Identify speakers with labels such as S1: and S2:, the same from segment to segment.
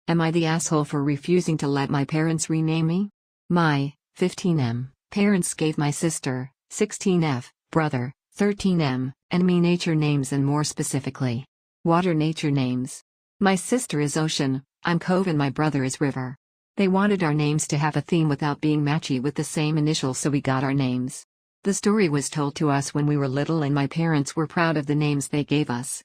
S1: Am I the asshole for refusing to let my parents rename me? My 15M parents gave my sister, 16F, brother, 13M, and me nature names and more specifically, water nature names. My sister is Ocean, I'm Cove, and my brother is River. They wanted our names to have a theme without being matchy with the same initials, so we got our names. The story was told to us when we were little, and my parents were proud of the names they gave us.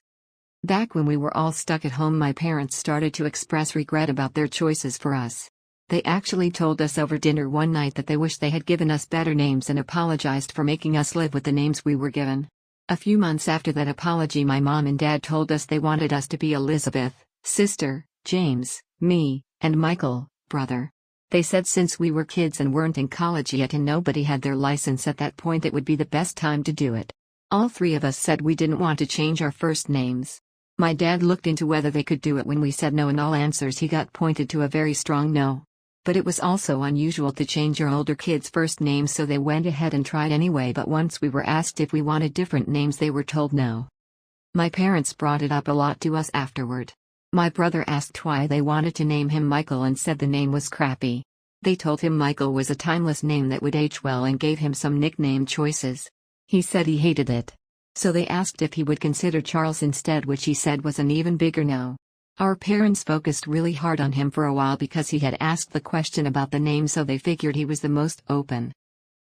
S1: Back when we were all stuck at home, my parents started to express regret about their choices for us. They actually told us over dinner one night that they wished they had given us better names and apologized for making us live with the names we were given. A few months after that apology, my mom and dad told us they wanted us to be Elizabeth, sister, James, me, and Michael, brother. They said since we were kids and weren't in college yet and nobody had their license at that point, it would be the best time to do it. All three of us said we didn't want to change our first names. My dad looked into whether they could do it. When we said no in all answers, he got pointed to a very strong no. But it was also unusual to change your older kids' first names, so they went ahead and tried anyway, but once we were asked if we wanted different names, they were told no. My parents brought it up a lot to us afterward. My brother asked why they wanted to name him Michael and said the name was crappy. They told him Michael was a timeless name that would age well and gave him some nickname choices. He said he hated it. So they asked if he would consider Charles instead, which he said was an even bigger no. Our parents focused really hard on him for a while because he had asked the question about the name, so they figured he was the most open.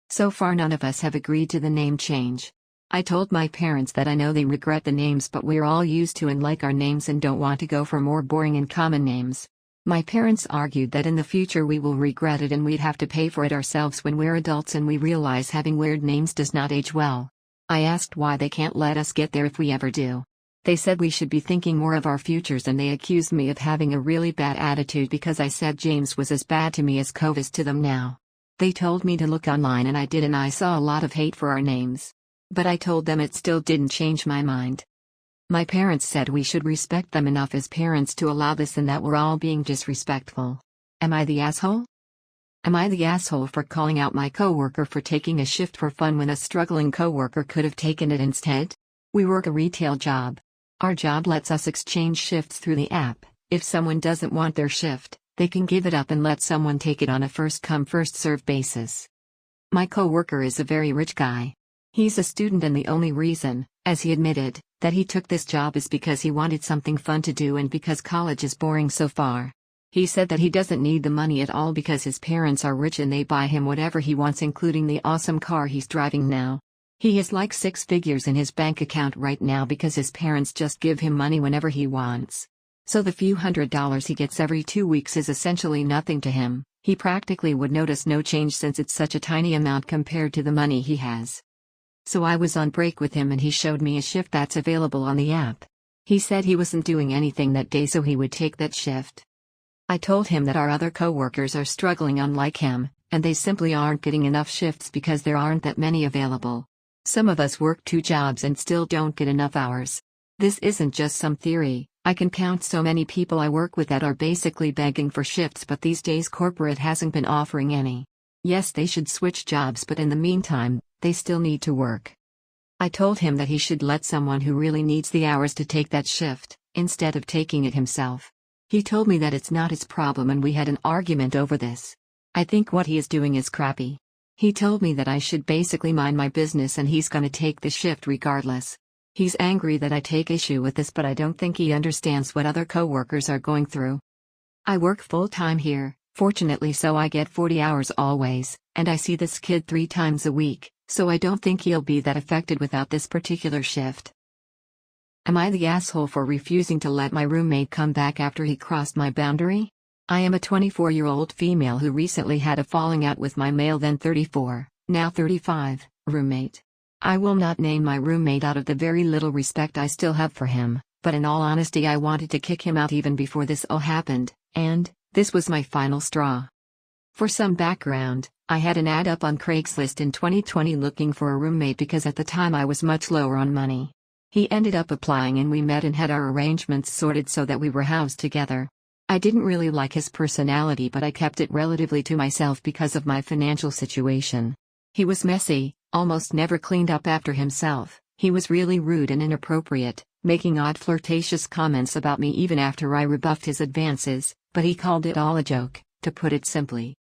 S1: So far none of us have agreed to the name change. I told my parents that I know they regret the names, but we're all used to and like our names and don't want to go for more boring and common names. My parents argued that in the future we will regret it and we'd have to pay for it ourselves when we're adults and we realize having weird names does not age well. I asked why they can't let us get there if we ever do. They said we should be thinking more of our futures, and they accused me of having a really bad attitude because I said James was as bad to me as Cove is to them now. They told me to look online, and I did, and I saw a lot of hate for our names. But I told them it still didn't change my mind. My parents said we should respect them enough as parents to allow this and that we're all being disrespectful. Am I the asshole? Am I the asshole for calling out my coworker for taking a shift for fun when a struggling coworker could have taken it instead? We work a retail job. Our job lets us exchange shifts through the app. If someone doesn't want their shift, they can give it up and let someone take it on a first-come first-served basis. My coworker is a very rich guy. He's a student, and the only reason, as he admitted, that he took this job is because he wanted something fun to do and because college is boring so far. He said that he doesn't need the money at all because his parents are rich and they buy him whatever he wants, including the awesome car he's driving now. He has like 6 figures in his bank account right now because his parents just give him money whenever he wants. So the few $100s he gets every 2 weeks is essentially nothing to him. He practically would notice no change since it's such a tiny amount compared to the money he has. So I was on break with him and he showed me a shift that's available on the app. He said he wasn't doing anything that day, so he would take that shift. I told him that our other coworkers are struggling unlike him, and they simply aren't getting enough shifts because there aren't that many available. Some of us work 2 jobs and still don't get enough hours. This isn't just some theory. I can count so many people I work with that are basically begging for shifts, but these days corporate hasn't been offering any. Yes, they should switch jobs, but in the meantime, they still need to work. I told him that he should let someone who really needs the hours to take that shift, instead of taking it himself. He told me that it's not his problem and we had an argument over this. I think what he is doing is crappy. He told me that I should basically mind my business and he's gonna take the shift regardless. He's angry that I take issue with this, but I don't think he understands what other coworkers are going through. I work full-time here, fortunately, so I get 40 hours always, and I see this kid 3 times a week, so I don't think he'll be that affected without this particular shift. Am I the asshole for refusing to let my roommate come back after he crossed my boundary? I am a 24-year-old female who recently had a falling out with my male, then 34, now 35, roommate. I will not name my roommate out of the very little respect I still have for him, but in all honesty I wanted to kick him out even before this all happened, and this was my final straw. For some background, I had an ad up on Craigslist in 2020 looking for a roommate because at the time I was much lower on money. He ended up applying and we met and had our arrangements sorted so that we were housed together. I didn't really like his personality, but I kept it relatively to myself because of my financial situation. He was messy, almost never cleaned up after himself. He was really rude and inappropriate, making odd flirtatious comments about me even after I rebuffed his advances, but he called it all a joke, to put it simply.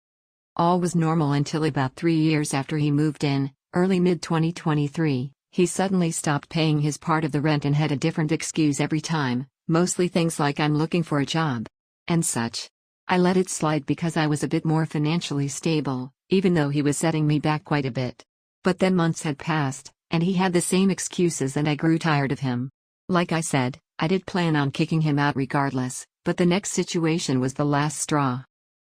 S1: All was normal until about 3 years after he moved in, early mid-2023, he suddenly stopped paying his part of the rent and had a different excuse every time, mostly things like I'm looking for a job and such. I let it slide because I was a bit more financially stable, even though he was setting me back quite a bit. But then months had passed, and he had the same excuses and I grew tired of him. Like I said, I did plan on kicking him out regardless, but the next situation was the last straw.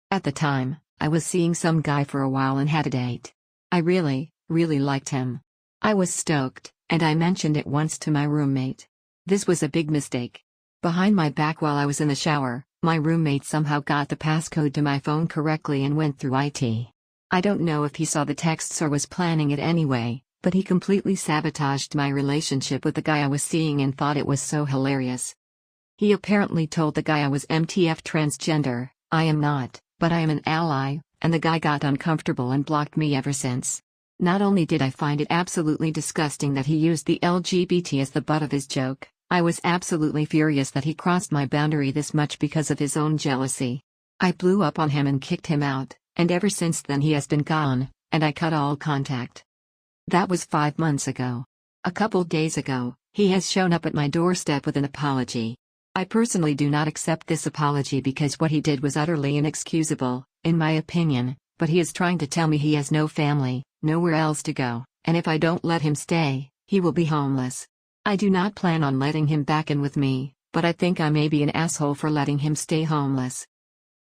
S1: At the time, I was seeing some guy for a while and had a date. I really liked him. I was stoked, and I mentioned it once to my roommate. This was a big mistake. Behind my back while I was in the shower, my roommate somehow got the passcode to my phone correctly and went through IT. I don't know if he saw the texts or was planning it anyway, but he completely sabotaged my relationship with the guy I was seeing and thought it was so hilarious. He apparently told the guy I was MTF transgender. I am not, but I am an ally, and the guy got uncomfortable and blocked me ever since. Not only did I find it absolutely disgusting that he used the LGBT as the butt of his joke, I was absolutely furious that he crossed my boundary this much because of his own jealousy. I blew up on him and kicked him out, and ever since then he has been gone, and I cut all contact. That was 5 months ago. A couple days ago, he has shown up at my doorstep with an apology. I personally do not accept this apology because what he did was utterly inexcusable, in my opinion, but he is trying to tell me he has no family, nowhere else to go, and if I don't let him stay, he will be homeless. I do not plan on letting him back in with me, but I think I may be an asshole for letting him stay homeless.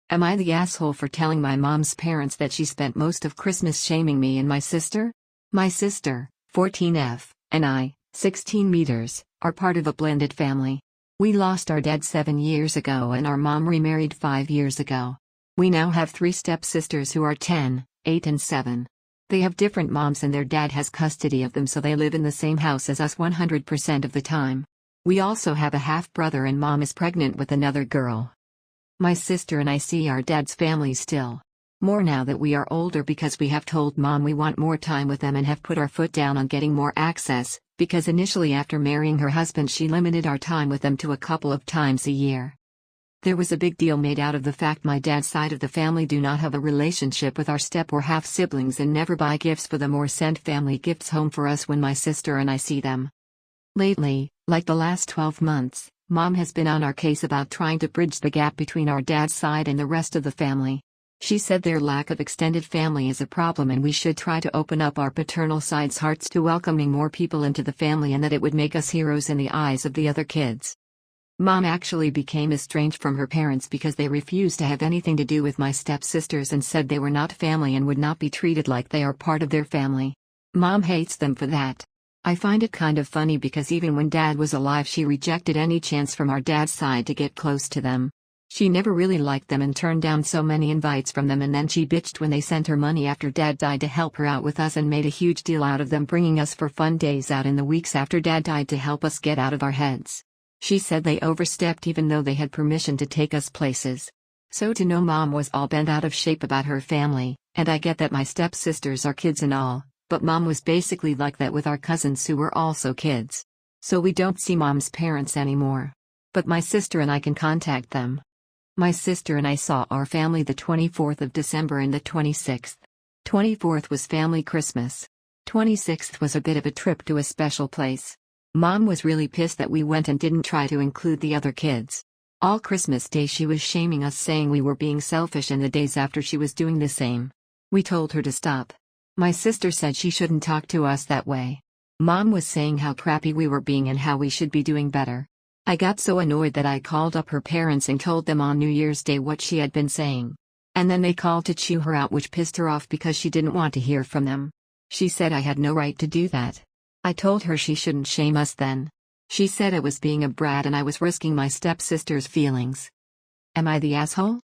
S1: Am I the asshole for telling my mom's parents that she spent most of Christmas shaming me and my sister? My sister, 14F, and I, 16 meters, are part of a blended family. We lost our dad 7 years ago and our mom remarried 5 years ago. We now have 3 stepsisters who are 10, 8 and 7. They have different moms and their dad has custody of them, so they live in the same house as us 100% of the time. We also have a half-brother and mom is pregnant with another girl. My sister and I see our dad's family still. More now that we are older because we have told mom we want more time with them and have put our foot down on getting more access, because initially after marrying her husband she limited our time with them to a couple of times a year. There was a big deal made out of the fact my dad's side of the family do not have a relationship with our step or half siblings and never buy gifts for them or send family gifts home for us when my sister and I see them. Lately, like the last 12 months, mom has been on our case about trying to bridge the gap between our dad's side and the rest of the family. She said their lack of extended family is a problem and we should try to open up our paternal side's hearts to welcoming more people into the family and that it would make us heroes in the eyes of the other kids. Mom actually became estranged from her parents because they refused to have anything to do with my stepsisters and said they were not family and would not be treated like they are part of their family. Mom hates them for that. I find it kind of funny because even when dad was alive she rejected any chance from our dad's side to get close to them. She never really liked them and turned down so many invites from them, and then she bitched when they sent her money after dad died to help her out with us and made a huge deal out of them bringing us for fun days out in the weeks after dad died to help us get out of our heads. She said they overstepped even though they had permission to take us places. So to know mom was all bent out of shape about her family, and I get that my stepsisters are kids and all, but mom was basically like that with our cousins who were also kids. So we don't see mom's parents anymore. But my sister and I can contact them. My sister and I saw our family the 24th of December and the 26th. 24th was family Christmas. 26th was a bit of a trip to a special place. Mom was really pissed that we went and didn't try to include the other kids. All Christmas Day she was shaming us, saying we were being selfish, and the days after she was doing the same. We told her to stop. My sister said she shouldn't talk to us that way. Mom was saying how crappy we were being and how we should be doing better. I got so annoyed that I called up her parents and told them on New Year's Day what she had been saying. And then they called to chew her out, which pissed her off because she didn't want to hear from them. She said I had no right to do that. I told her she shouldn't shame us then. She said I was being a brat and I was risking my stepsister's feelings. Am I the asshole?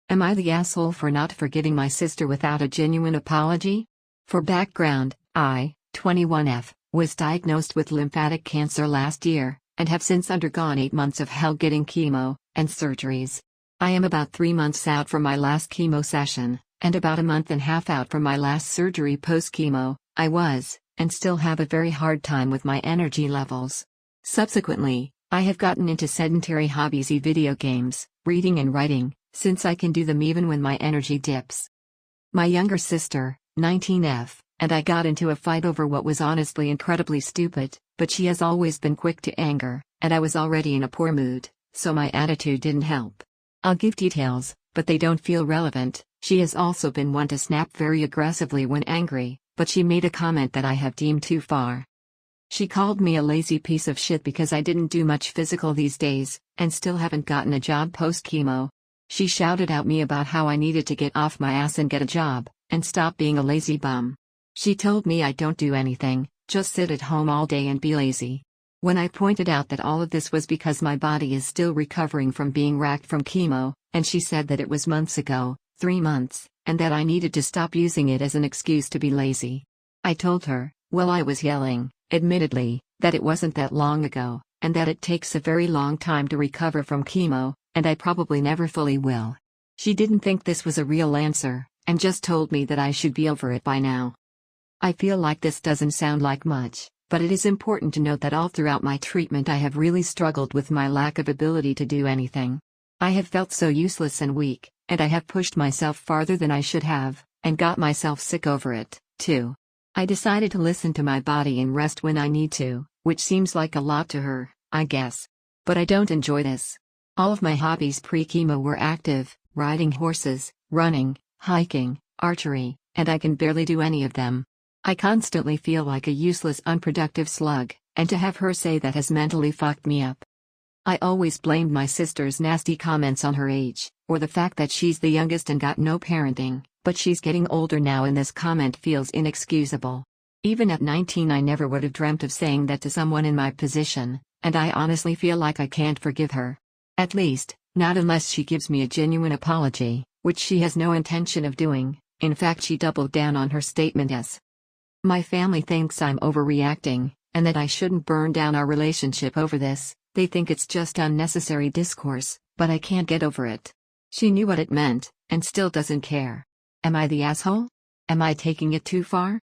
S1: Am I the asshole for not forgiving my sister without a genuine apology? For background, I, 21F, was diagnosed with lymphatic cancer last year, and have since undergone 8 months of hell getting chemo and surgeries. I am about 3 months out from my last chemo session, and about a month and a half out from my last surgery post-chemo. I was, and still have a very hard time with my energy levels. Subsequently, I have gotten into sedentary hobbies, video games, reading and writing, since I can do them even when my energy dips. My younger sister, 19F, and I got into a fight over what was honestly incredibly stupid, but she has always been quick to anger, and I was already in a poor mood, so my attitude didn't help. I'll give details, but they don't feel relevant. She has also been one to snap very aggressively when angry, but she made a comment that I have deemed too far. She called me a lazy piece of shit because I didn't do much physical these days, and still haven't gotten a job post-chemo. She shouted at me about how I needed to get off my ass and get a job, and stop being a lazy bum. She told me I don't do anything, just sit at home all day and be lazy. When I pointed out that all of this was because my body is still recovering from being racked from chemo, and she said that it was months ago, 3 months, and that I needed to stop using it as an excuse to be lazy. I told her, well, I was yelling, admittedly, that it wasn't that long ago, and that it takes a very long time to recover from chemo, and I probably never fully will. She didn't think this was a real answer, and just told me that I should be over it by now. I feel like this doesn't sound like much, but it is important to note that all throughout my treatment I have really struggled with my lack of ability to do anything. I have felt so useless and weak, and I have pushed myself farther than I should have, and got myself sick over it, too. I decided to listen to my body and rest when I need to, which seems like a lot to her, I guess. But I don't enjoy this. All of my hobbies pre-chemo were active, riding horses, running, hiking, archery, and I can barely do any of them. I constantly feel like a useless, unproductive slug, and to have her say that has mentally fucked me up. I always blamed my sister's nasty comments on her age, or the fact that she's the youngest and got no parenting, but she's getting older now and this comment feels inexcusable. Even at 19 I never would have dreamt of saying that to someone in my position, and I honestly feel like I can't forgive her. At least, not unless she gives me a genuine apology, which she has no intention of doing. In fact, she doubled down on her statement as, my family thinks I'm overreacting, and that I shouldn't burn down our relationship over this. They think it's just unnecessary discourse, but I can't get over it. She knew what it meant, and still doesn't care. Am I the asshole? Am I taking it too far?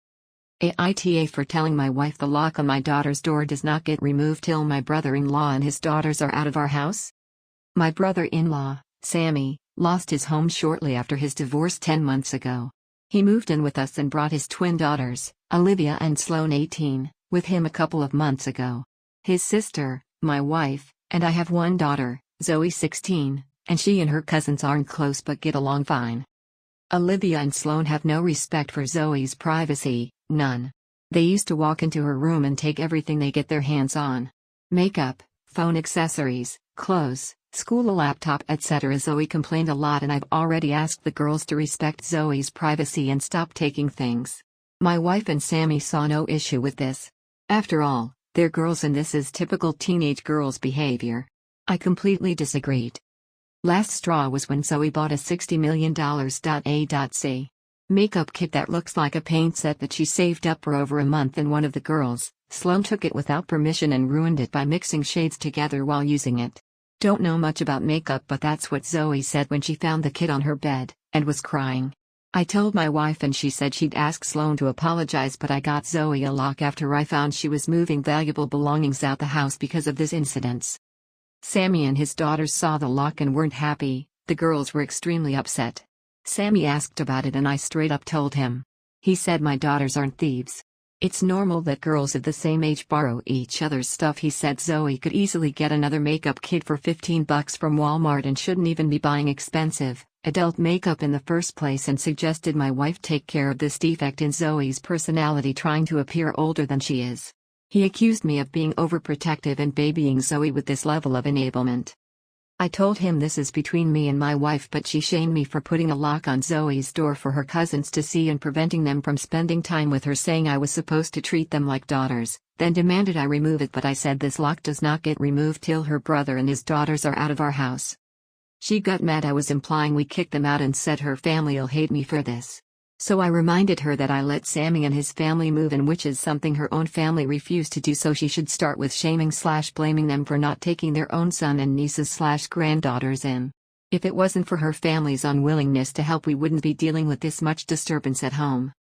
S1: AITA for telling my wife the lock on my daughter's door does not get removed till my brother-in-law and his daughters are out of our house? My brother-in-law, Sammy, lost his home shortly after his divorce 10 months ago. He moved in with us and brought his twin daughters, Olivia and Sloane 18, with him a couple of months ago. His sister, my wife, and I have one daughter, Zoe 16, and she and her cousins aren't close but get along fine. Olivia and Sloane have no respect for Zoe's privacy, none. They used to walk into her room and take everything they get their hands on. Makeup, phone accessories, clothes, school, a laptop, etc. Zoe complained a lot and I've already asked the girls to respect Zoe's privacy and stop taking things. My wife and Sammy saw no issue with this. After all, they're girls and this is typical teenage girls behavior. I completely disagreed. Last straw was when Zoe bought a $60 million A.C. makeup kit that looks like a paint set that she saved up for over a month, and one of the girls, Sloane, took it without permission and ruined it by mixing shades together while using it. Don't know much about makeup, but that's what Zoe said when she found the kit on her bed, and was crying. I told my wife and she said she'd ask Sloane to apologize, but I got Zoe a lock after I found she was moving valuable belongings out the house because of this incident. Sammy and his daughters saw the lock and weren't happy. The girls were extremely upset. Sammy asked about it and I straight up told him. He said my daughters aren't thieves. It's normal that girls of the same age borrow each other's stuff. He said Zoe could easily get another makeup kit for $15 from Walmart and shouldn't even be buying expensive adult makeup in the first place, and suggested my wife take care of this defect in Zoe's personality, trying to appear older than she is. He accused me of being overprotective and babying Zoe with this level of enablement. I told him this is between me and my wife, but she shamed me for putting a lock on Zoe's door for her cousins to see and preventing them from spending time with her, saying I was supposed to treat them like daughters, then demanded I remove it, but I said this lock does not get removed till her brother and his daughters are out of our house. She got mad. I was implying we kicked them out and said her family'll hate me for this. So I reminded her that I let Sammy and his family move in, which is something her own family refused to do, so she should start with shaming/blaming them for not taking their own son and nieces/granddaughters in. If it wasn't for her family's unwillingness to help, we wouldn't be dealing with this much disturbance at home.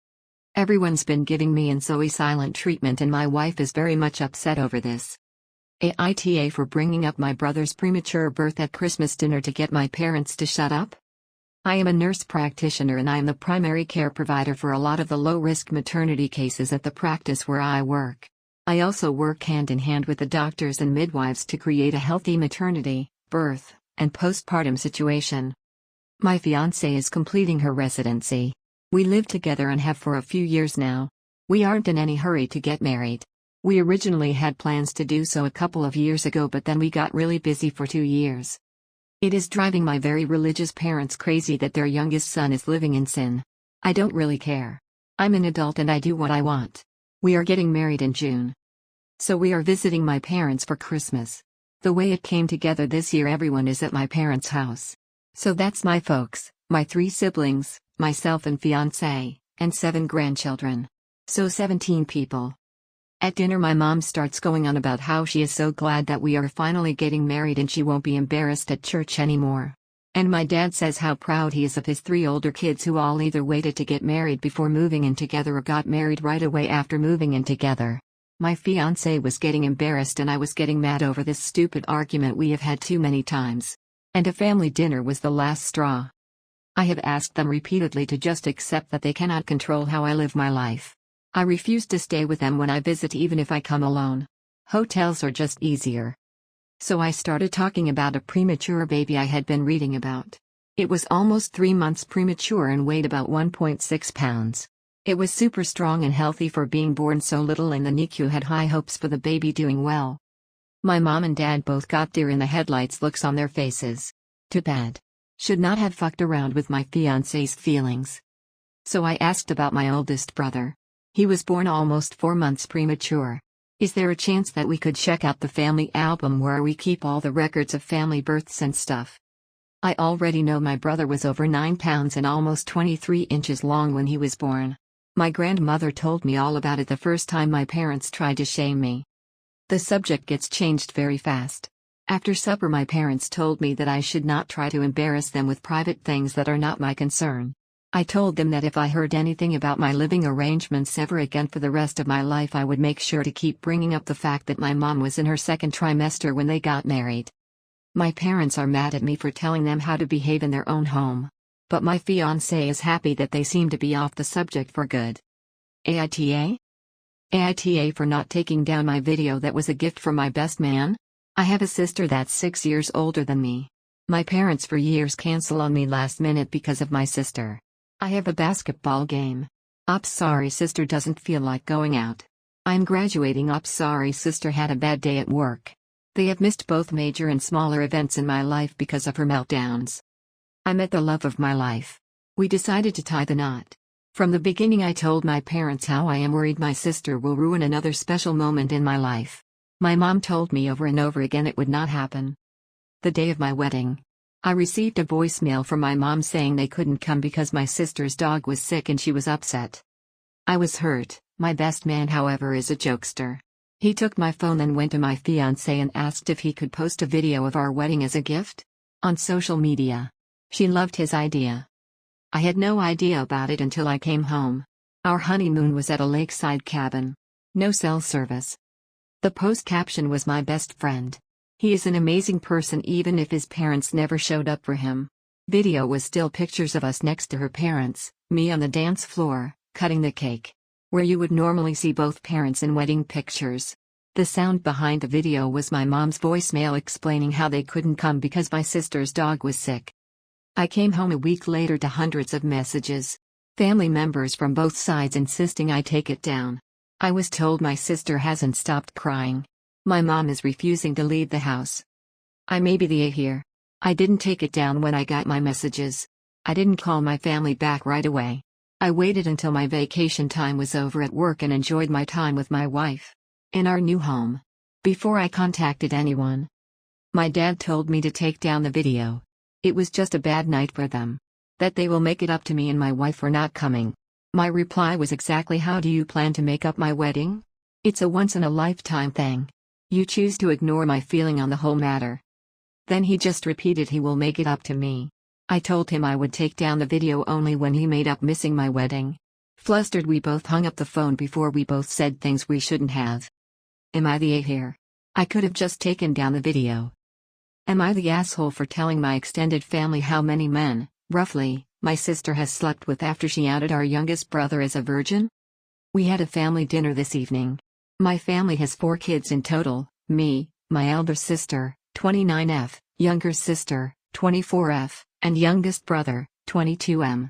S1: Everyone's been giving me and Zoe silent treatment and my wife is very much upset over this. AITA for bringing up my brother's premature birth at Christmas dinner to get my parents to shut up? I am a nurse practitioner and I am the primary care provider for a lot of the low-risk maternity cases at the practice where I work. I also work hand in hand with the doctors and midwives to create a healthy maternity, birth, and postpartum situation. My fiancée is completing her residency. We live together and have for a few years now. We aren't in any hurry to get married. We originally had plans to do so a couple of years ago, but then we got really busy for 2 years. It is driving my very religious parents crazy that their youngest son is living in sin. I don't really care. I'm an adult and I do what I want. We are getting married in June. So we are visiting my parents for Christmas. The way it came together this year, everyone is at my parents' house. So that's my folks, my 3 siblings, myself and fiancé, and 7 grandchildren. So 17 people. At dinner my mom starts going on about how she is so glad that we are finally getting married and she won't be embarrassed at church anymore. And my dad says how proud he is of his 3 older kids who all either waited to get married before moving in together or got married right away after moving in together. My fiancé was getting embarrassed and I was getting mad over this stupid argument we have had too many times. And a family dinner was the last straw. I have asked them repeatedly to just accept that they cannot control how I live my life. I refuse to stay with them when I visit even if I come alone. Hotels are just easier. So I started talking about a premature baby I had been reading about. It was almost 3 months premature and weighed about 1.6 pounds. It was super strong and healthy for being born so little, and the NICU had high hopes for the baby doing well. My mom and dad both got deer in the headlights looks on their faces. Too bad. Should not have fucked around with my fiancé's feelings. So I asked about my oldest brother. He was born almost 4 months premature. Is there a chance that we could check out the family album where we keep all the records of family births and stuff? I already know my brother was over 9 pounds and almost 23 inches long when he was born. My grandmother told me all about it the first time my parents tried to shame me. The subject gets changed very fast. After supper my parents told me that I should not try to embarrass them with private things that are not my concern. I told them that if I heard anything about my living arrangements ever again for the rest of my life, I would make sure to keep bringing up the fact that my mom was in her 2nd trimester when they got married. My parents are mad at me for telling them how to behave in their own home. But my fiancé is happy that they seem to be off the subject for good. AITA? AITA for not taking down my video that was a gift from my best man? I have a sister that's 6 years older than me. My parents for years cancel on me last minute because of my sister. I have a basketball game. Ops sorry sister doesn't feel like going out. I'm graduating. Ops sorry sister had a bad day at work. They have missed both major and smaller events in my life because of her meltdowns. I met the love of my life. We decided to tie the knot. From the beginning I told my parents how I am worried my sister will ruin another special moment in my life. My mom told me over and over again it would not happen. The day of my wedding, I received a voicemail from my mom saying they couldn't come because my sister's dog was sick and she was upset. I was hurt. My best man, however, is a jokester. He took my phone and went to my fiancé and asked if he could post a video of our wedding as a gift on social media. She loved his idea. I had no idea about it until I came home. Our honeymoon was at a lakeside cabin. No cell service. The post caption was "My best friend. He is an amazing person even if his parents never showed up for him." Video was still pictures of us next to her parents, me on the dance floor, cutting the cake. Where you would normally see both parents in wedding pictures. The sound behind the video was my mom's voicemail explaining how they couldn't come because my sister's dog was sick. I came home a week later to hundreds of messages. Family members from both sides insisting I take it down. I was told my sister hasn't stopped crying. My mom is refusing to leave the house. I may be the A here. I didn't take it down when I got my messages. I didn't call my family back right away. I waited until my vacation time was over at work and enjoyed my time with my wife in our new home before I contacted anyone. My dad told me to take down the video. It was just a bad night for them. That they will make it up to me and my wife for not coming. My reply was exactly, how do you plan to make up my wedding? It's a once-in-a-lifetime thing. You choose to ignore my feeling on the whole matter. Then he just repeated he will make it up to me. I told him I would take down the video only when he made up missing my wedding. Flustered, we both hung up the phone before we both said things we shouldn't have. Am I the A here? I could have just taken down the video. Am I the asshole for telling my extended family how many men, roughly, my sister has slept with after she outed our youngest brother as a virgin? We had a family dinner this evening. My family has 4 kids in total: me, my elder sister, 29F, younger sister, 24F, and youngest brother, 22M.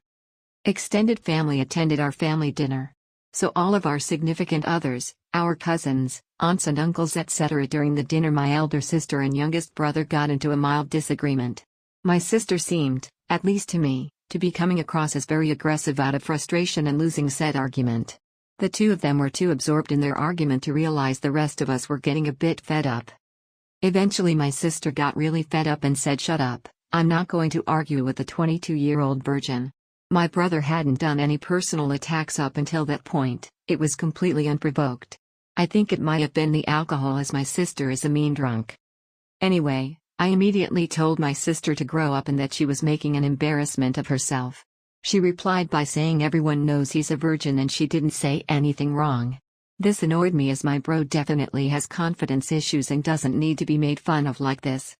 S1: Extended family attended our family dinner. So all of our significant others, our cousins, aunts and uncles etc. During the dinner my elder sister and youngest brother got into a mild disagreement. My sister seemed, at least to me, to be coming across as very aggressive out of frustration and losing said argument. The two of them were too absorbed in their argument to realize the rest of us were getting a bit fed up. Eventually my sister got really fed up and said, "Shut up, I'm not going to argue with a 22-year-old virgin." My brother hadn't done any personal attacks up until that point, it was completely unprovoked. I think it might have been the alcohol as my sister is a mean drunk. Anyway, I immediately told my sister to grow up and that she was making an embarrassment of herself. She replied by saying everyone knows he's a virgin and she didn't say anything wrong. This annoyed me as my bro definitely has confidence issues and doesn't need to be made fun of like this.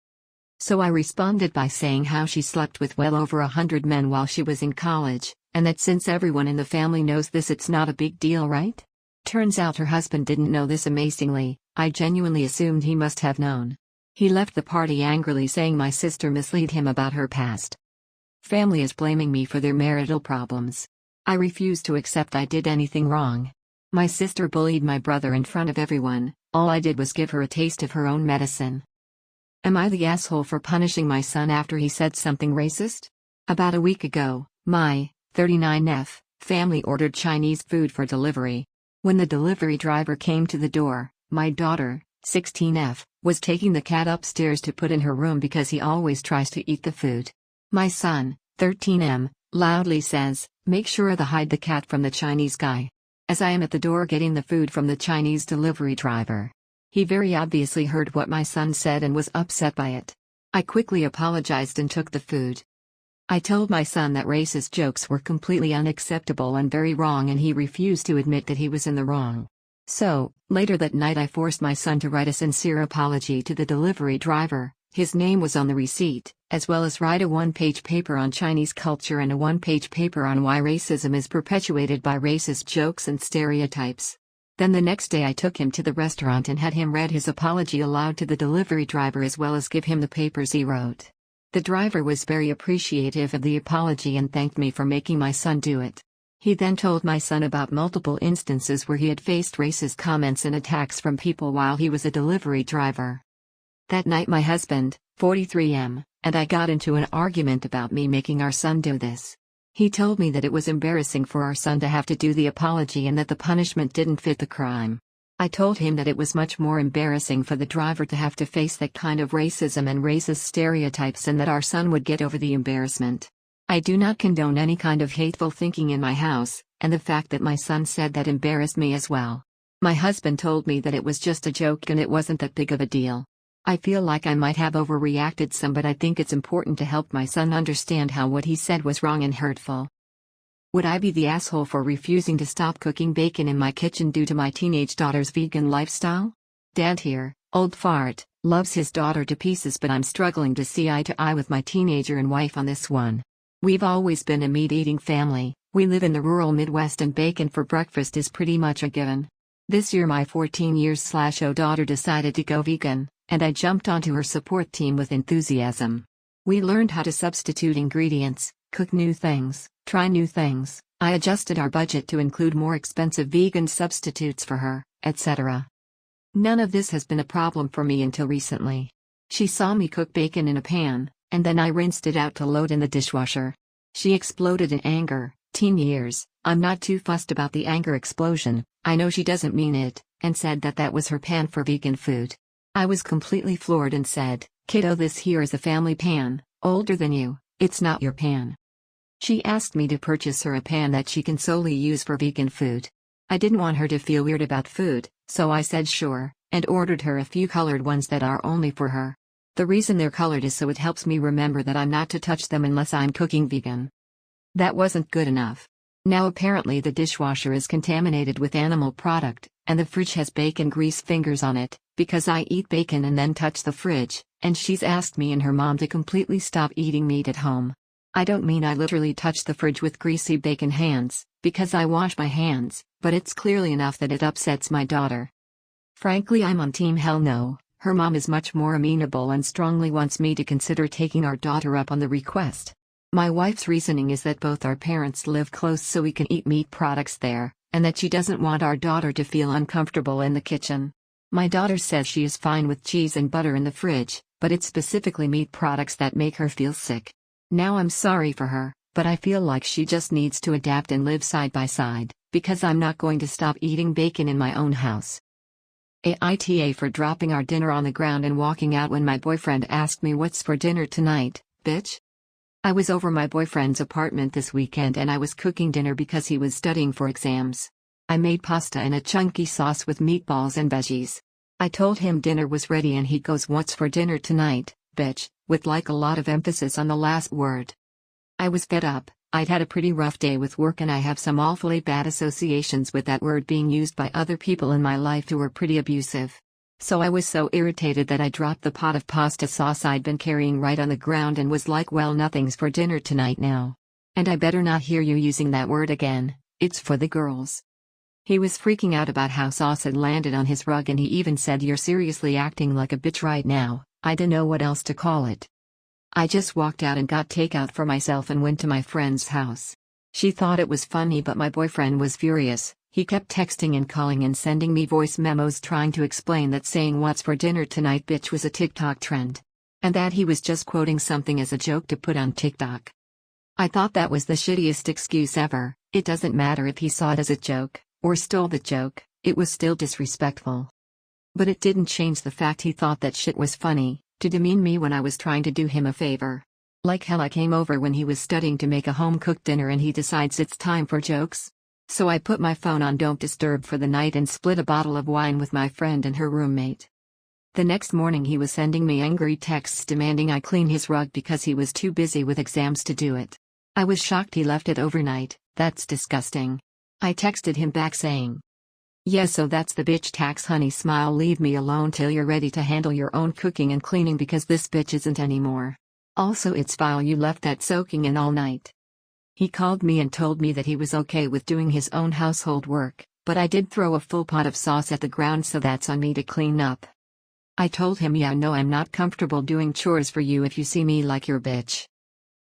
S1: So I responded by saying how she slept with well over 100 men while she was in college, and that since everyone in the family knows this it's not a big deal, right? Turns out her husband didn't know this. Amazingly, I genuinely assumed he must have known. He left the party angrily saying my sister misled him about her past. Family is blaming me for their marital problems. I refuse to accept I did anything wrong. My sister bullied my brother in front of everyone, all I did was give her a taste of her own medicine. Am I the asshole for punishing my son after he said something racist? About a week ago, my 39F family ordered Chinese food for delivery. When the delivery driver came to the door, my daughter, 16F, was taking the cat upstairs to put in her room because he always tries to eat the food. My son, 13M, loudly says, "Make sure to hide the cat from the Chinese guy." As I am at the door getting the food from the Chinese delivery driver. He very obviously heard what my son said and was upset by it. I quickly apologized and took the food. I told my son that racist jokes were completely unacceptable and very wrong, and he refused to admit that he was in the wrong. So, later that night I forced my son to write a sincere apology to the delivery driver. His name was on the receipt, as well as write a 1-page paper on Chinese culture and a 1-page paper on why racism is perpetuated by racist jokes and stereotypes. Then the next day I took him to the restaurant and had him read his apology aloud to the delivery driver as well as give him the papers he wrote. The driver was very appreciative of the apology and thanked me for making my son do it. He then told my son about multiple instances where he had faced racist comments and attacks from people while he was a delivery driver. That night my husband, 43M, and I got into an argument about me making our son do this. He told me that it was embarrassing for our son to have to do the apology and that the punishment didn't fit the crime. I told him that it was much more embarrassing for the driver to have to face that kind of racism and racist stereotypes and that our son would get over the embarrassment. I do not condone any kind of hateful thinking in my house, and the fact that my son said that embarrassed me as well. My husband told me that it was just a joke and it wasn't that big of a deal. I feel like I might have overreacted some, but I think it's important to help my son understand how what he said was wrong and hurtful. Would I be the asshole for refusing to stop cooking bacon in my kitchen due to my teenage daughter's vegan lifestyle? Dad here, old fart, loves his daughter to pieces, but I'm struggling to see eye to eye with my teenager and wife on this one. We've always been a meat-eating family, we live in the rural Midwest and bacon for breakfast is pretty much a given. This year my 14-year-old daughter decided to go vegan, and I jumped onto her support team with enthusiasm. We learned how to substitute ingredients, cook new things, try new things. I adjusted our budget to include more expensive vegan substitutes for her, etc. None of this has been a problem for me until recently. She saw me cook bacon in a pan, and then I rinsed it out to load in the dishwasher. She exploded in anger. Teen years, I'm not too fussed about the anger explosion, I know she doesn't mean it, and said that that was her pan for vegan food. I was completely floored and said, "Kiddo, this here is a family pan, older than you, it's not your pan." She asked me to purchase her a pan that she can solely use for vegan food. I didn't want her to feel weird about food, so I said sure, and ordered her a few colored ones that are only for her. The reason they're colored is so it helps me remember that I'm not to touch them unless I'm cooking vegan. That wasn't good enough. Now apparently the dishwasher is contaminated with animal product, and the fridge has bacon grease fingers on it, because I eat bacon and then touch the fridge, and she's asked me and her mom to completely stop eating meat at home. I don't mean I literally touch the fridge with greasy bacon hands, because I wash my hands, but it's clearly enough that it upsets my daughter. Frankly, I'm on team hell no. Her mom is much more amenable and strongly wants me to consider taking our daughter up on the request. My wife's reasoning is that both our parents live close so we can eat meat products there, and that she doesn't want our daughter to feel uncomfortable in the kitchen. My daughter says she is fine with cheese and butter in the fridge, but it's specifically meat products that make her feel sick. Now I'm sorry for her, but I feel like she just needs to adapt and live side by side, because I'm not going to stop eating bacon in my own house. AITA for dropping our dinner on the ground and walking out when my boyfriend asked me what's for dinner tonight, bitch. I was over my boyfriend's apartment this weekend and I was cooking dinner because he was studying for exams. I made pasta in a chunky sauce with meatballs and veggies. I told him dinner was ready and he goes, "What's for dinner tonight, bitch?" with like a lot of emphasis on the last word. I was fed up. I'd had a pretty rough day with work and I have some awfully bad associations with that word being used by other people in my life who were pretty abusive. So I was so irritated that I dropped the pot of pasta sauce I'd been carrying right on the ground and was like, "Well, nothing's for dinner tonight now. And I better not hear you using that word again, it's for the girls." He was freaking out about how sauce had landed on his rug and he even said, "You're seriously acting like a bitch right now." I didn't know what else to call it. I just walked out and got takeout for myself and went to my friend's house. She thought it was funny, but my boyfriend was furious. He kept texting and calling and sending me voice memos trying to explain that saying "what's for dinner tonight, bitch" was a TikTok trend. And that he was just quoting something as a joke to put on TikTok. I thought that was the shittiest excuse ever. It doesn't matter if he saw it as a joke, or stole the joke, it was still disrespectful. But it didn't change the fact he thought that shit was funny, to demean me when I was trying to do him a favor. Like hell, I came over when he was studying to make a home-cooked dinner and he decides it's time for jokes? So I put my phone on Don't Disturb for the night and split a bottle of wine with my friend and her roommate. The next morning he was sending me angry texts demanding I clean his rug because he was too busy with exams to do it. I was shocked he left it overnight. That's disgusting. I texted him back saying, "Yeah, so that's the bitch tax, honey, smile, leave me alone till you're ready to handle your own cooking and cleaning because this bitch isn't anymore. Also, it's vile you left that soaking in all night." He called me and told me that he was okay with doing his own household work, but I did throw a full pot of sauce at the ground, so that's on me to clean up. I told him, "Yeah, no, I'm not comfortable doing chores for you if you see me like your bitch."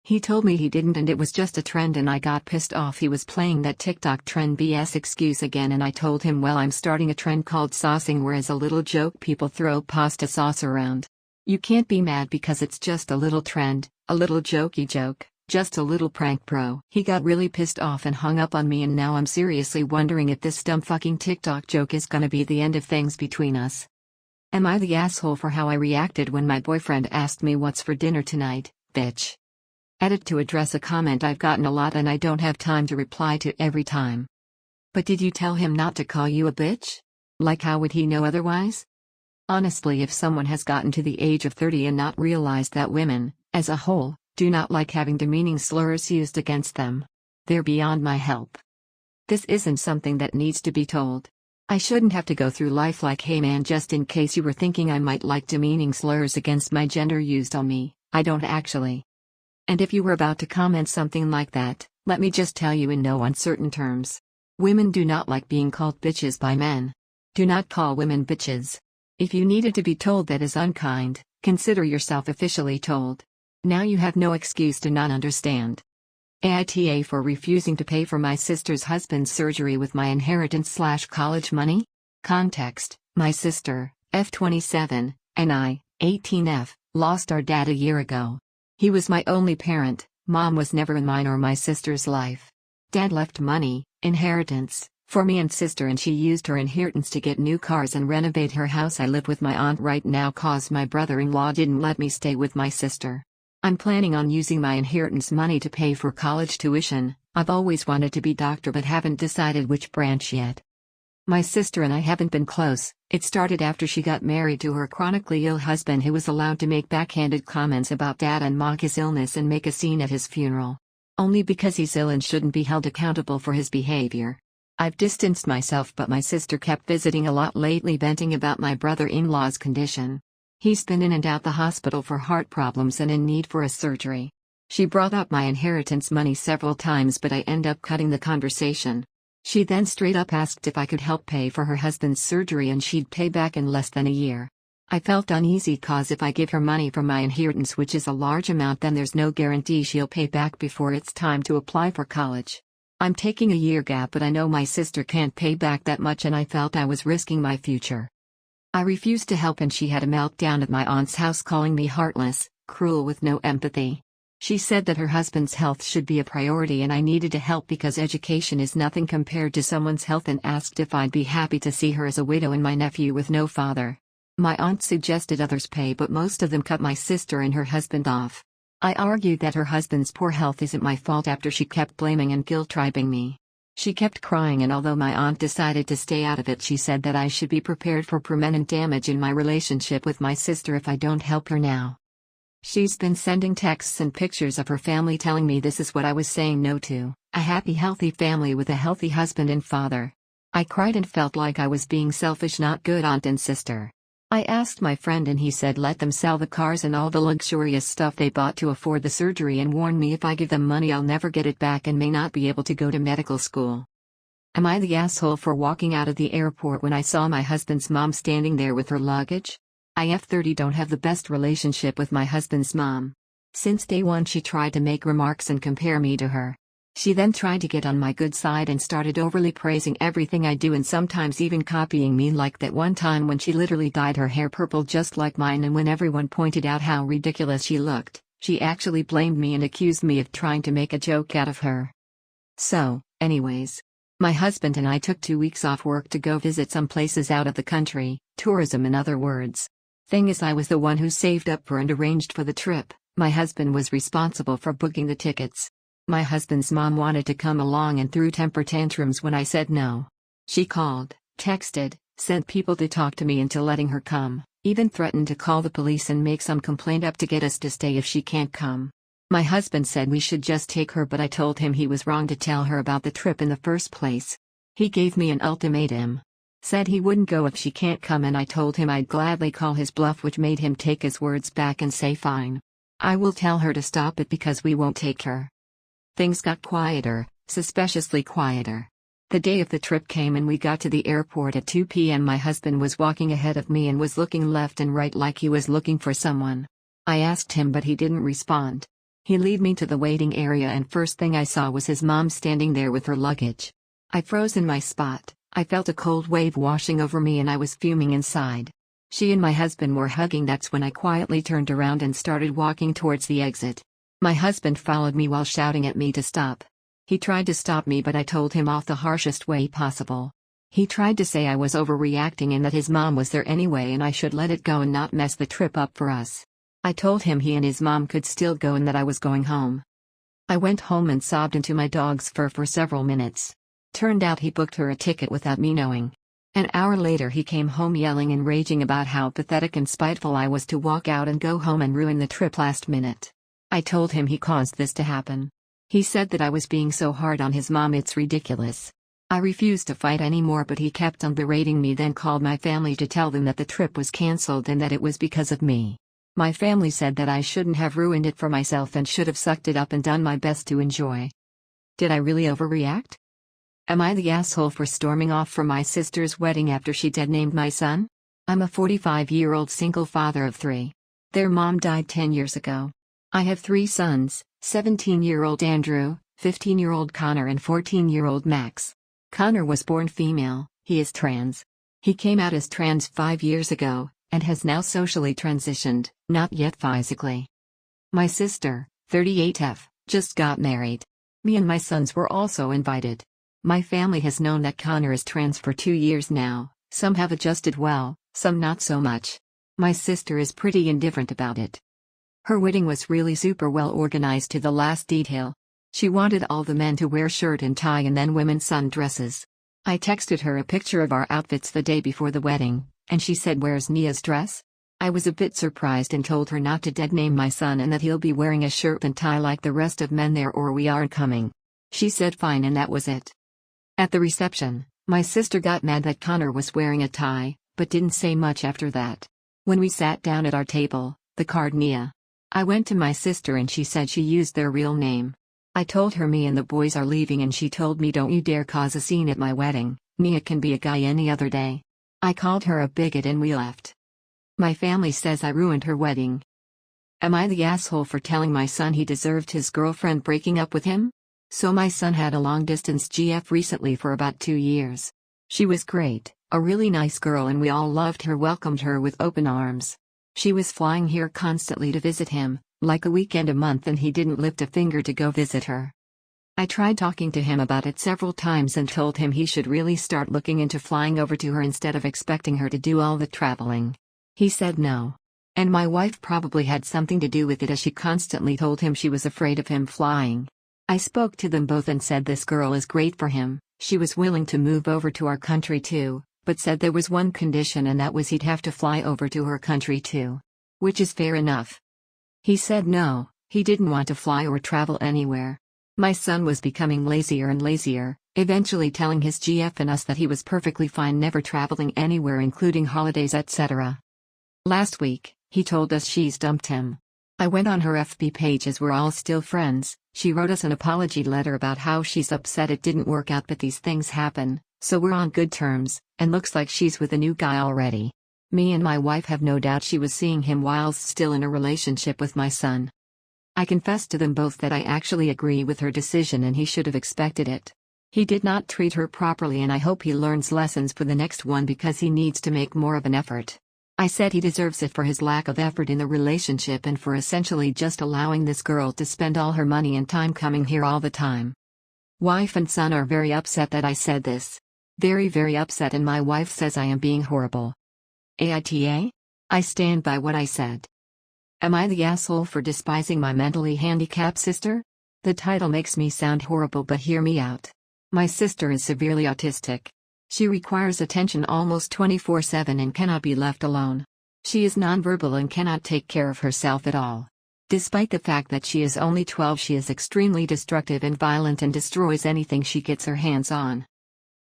S1: He told me he didn't and it was just a trend, and I got pissed off. He was playing that TikTok trend BS excuse again, and I told him, "Well, I'm starting a trend called saucing, where as a little joke people throw pasta sauce around. You can't be mad because it's just a little trend, a little jokey joke, just a little prank, bro." He got really pissed off and hung up on me, and now I'm seriously wondering if this dumb fucking TikTok joke is gonna be the end of things between us. Am I the asshole for how I reacted when my boyfriend asked me what's for dinner tonight, bitch? Edit to address a comment I've gotten a lot and I don't have time to reply to every time. But did you tell him not to call you a bitch? Like, how would he know otherwise? Honestly, if someone has gotten to the age of 30 and not realized that women, as a whole, do not like having demeaning slurs used against them, they're beyond my help. This isn't something that needs to be told. I shouldn't have to go through life like, "Hey man, just in case you were thinking I might like demeaning slurs against my gender used on me, I don't actually." And if you were about to comment something like that, let me just tell you in no uncertain terms. Women do not like being called bitches by men. Do not call women bitches. If you needed to be told that is unkind, consider yourself officially told. Now you have no excuse to not understand. AITA for refusing to pay for my sister's husband's surgery with my inheritance/college money? Context: my sister, F27, and I, 18F, lost our dad a year ago. He was my only parent. Mom was never in mine or my sister's life. Dad left money, inheritance, for me and sister, and she used her inheritance to get new cars and renovate her house. I live with my aunt right now cause my brother-in-law didn't let me stay with my sister. I'm planning on using my inheritance money to pay for college tuition. I've always wanted to be doctor but haven't decided which branch yet. My sister and I haven't been close. It started after she got married to her chronically ill husband, who was allowed to make backhanded comments about Dad and mock his illness and make a scene at his funeral. Only because he's ill and shouldn't be held accountable for his behavior. I've distanced myself, but my sister kept visiting a lot lately, venting about my brother-in-law's condition. He's been in and out the hospital for heart problems and in need for a surgery. She brought up my inheritance money several times, but I end up cutting the conversation. She then straight up asked if I could help pay for her husband's surgery and she'd pay back in less than a year. I felt uneasy cause if I give her money from my inheritance, which is a large amount, then there's no guarantee she'll pay back before it's time to apply for college. I'm taking a year gap, but I know my sister can't pay back that much and I felt I was risking my future. I refused to help and she had a meltdown at my aunt's house, calling me heartless, cruel with no empathy. She said that her husband's health should be a priority and I needed to help because education is nothing compared to someone's health, and asked if I'd be happy to see her as a widow and my nephew with no father. My aunt suggested others pay, but most of them cut my sister and her husband off. I argued that her husband's poor health isn't my fault after she kept blaming and guilt-tripping me. She kept crying, and although my aunt decided to stay out of it, she said that I should be prepared for permanent damage in my relationship with my sister if I don't help her now. She's been sending texts and pictures of her family telling me this is what I was saying no to: a happy, healthy family with a healthy husband and father. I cried and felt like I was being selfish, not good aunt and sister. I asked my friend and he said let them sell the cars and all the luxurious stuff they bought to afford the surgery, and warned me if I give them money I'll never get it back and may not be able to go to medical school. Am I the asshole for walking out of the airport when I saw my husband's mom standing there with her luggage? I F30 don't have the best relationship with my husband's mom. Since day one she tried to make remarks and compare me to her. She then tried to get on my good side and started overly praising everything I do and sometimes even copying me, like that one time when she literally dyed her hair purple just like mine, and when everyone pointed out how ridiculous she looked, she actually blamed me and accused me of trying to make a joke out of her. So, anyways, my husband and I took 2 weeks off work to go visit some places out of the country, tourism in other words. Thing is, I was the one who saved up for and arranged for the trip. My husband was responsible for booking the tickets. My husband's mom wanted to come along and threw temper tantrums when I said no. She called, texted, sent people to talk to me into letting her come, even threatened to call the police and make some complaint up to get us to stay if she can't come. My husband said we should just take her, but I told him he was wrong to tell her about the trip in the first place. He gave me an ultimatum. Said he wouldn't go if she can't come, and I told him I'd gladly call his bluff, which made him take his words back and say fine. I will tell her to stop it because we won't take her. Things got quieter, suspiciously quieter. The day of the trip came and we got to the airport at 2 p.m. My husband was walking ahead of me and was looking left and right like he was looking for someone. I asked him but he didn't respond. He led me to the waiting area and first thing I saw was his mom standing there with her luggage. I froze in my spot. I felt a cold wave washing over me and I was fuming inside. She and my husband were hugging. That's when I quietly turned around and started walking towards the exit. My husband followed me while shouting at me to stop. He tried to stop me but I told him off the harshest way possible. He tried to say I was overreacting and that his mom was there anyway and I should let it go and not mess the trip up for us. I told him he and his mom could still go and that I was going home. I went home and sobbed into my dog's fur for several minutes. Turned out he booked her a ticket without me knowing. An hour later he came home yelling and raging about how pathetic and spiteful I was to walk out and go home and ruin the trip last minute. I told him he caused this to happen. He said that I was being so hard on his mom, it's ridiculous. I refused to fight anymore but he kept on berating me, then called my family to tell them that the trip was cancelled and that it was because of me. My family said that I shouldn't have ruined it for myself and should have sucked it up and done my best to enjoy. Did I really overreact? Am I the asshole for storming off from my sister's wedding after she dead named my son? I'm a 45-year-old single father of 3. Their mom died 10 years ago. I have 3 sons, 17-year-old Andrew, 15-year-old Connor and 14-year-old Max. Connor was born female, he is trans. He came out as trans 5 years ago, and has now socially transitioned, not yet physically. My sister, 38F, just got married. Me and my sons were also invited. My family has known that Connor is trans for 2 years now, some have adjusted well, some not so much. My sister is pretty indifferent about it. Her wedding was really super well organized to the last detail. She wanted all the men to wear shirt and tie and then women's sundresses. I texted her a picture of our outfits the day before the wedding, and she said, "Where's Nia's dress?" I was a bit surprised and told her not to dead name my son and that he'll be wearing a shirt and tie like the rest of men there or we aren't coming. She said fine and that was it. At the reception, my sister got mad that Connor was wearing a tie, but didn't say much after that. When we sat down at our table, the card Mia. I went to my sister and she said she used their real name. I told her me and the boys are leaving and she told me don't you dare cause a scene at my wedding, Mia can be a guy any other day. I called her a bigot and we left. My family says I ruined her wedding. Am I the asshole for telling my son he deserved his girlfriend breaking up with him? So my son had a long-distance GF recently for about 2 years. She was great, a really nice girl and we all loved her, welcomed her with open arms. She was flying here constantly to visit him, like a weekend a month, and he didn't lift a finger to go visit her. I tried talking to him about it several times and told him he should really start looking into flying over to her instead of expecting her to do all the traveling. He said no. And my wife probably had something to do with it as she constantly told him she was afraid of him flying. I spoke to them both and said this girl is great for him, she was willing to move over to our country too, but said there was one condition and that was he'd have to fly over to her country too. Which is fair enough. He said no, he didn't want to fly or travel anywhere. My son was becoming lazier and lazier, eventually telling his GF and us that he was perfectly fine never traveling anywhere including holidays etc. Last week, he told us she's dumped him. I went on her FB page as we're all still friends, she wrote us an apology letter about how she's upset it didn't work out but these things happen, so we're on good terms, and looks like she's with a new guy already. Me and my wife have no doubt she was seeing him whilst still in a relationship with my son. I confessed to them both that I actually agree with her decision and he should have expected it. He did not treat her properly and I hope he learns lessons for the next one because he needs to make more of an effort. I said he deserves it for his lack of effort in the relationship and for essentially just allowing this girl to spend all her money and time coming here all the time. Wife and son are very upset that I said this. Very upset, and my wife says I am being horrible. AITA? I stand by what I said. Am I the asshole for despising my mentally handicapped sister? The title makes me sound horrible, but hear me out. My sister is severely autistic. She requires attention almost 24/7 and cannot be left alone. She is nonverbal and cannot take care of herself at all. Despite the fact that she is only 12, she is extremely destructive and violent and destroys anything she gets her hands on.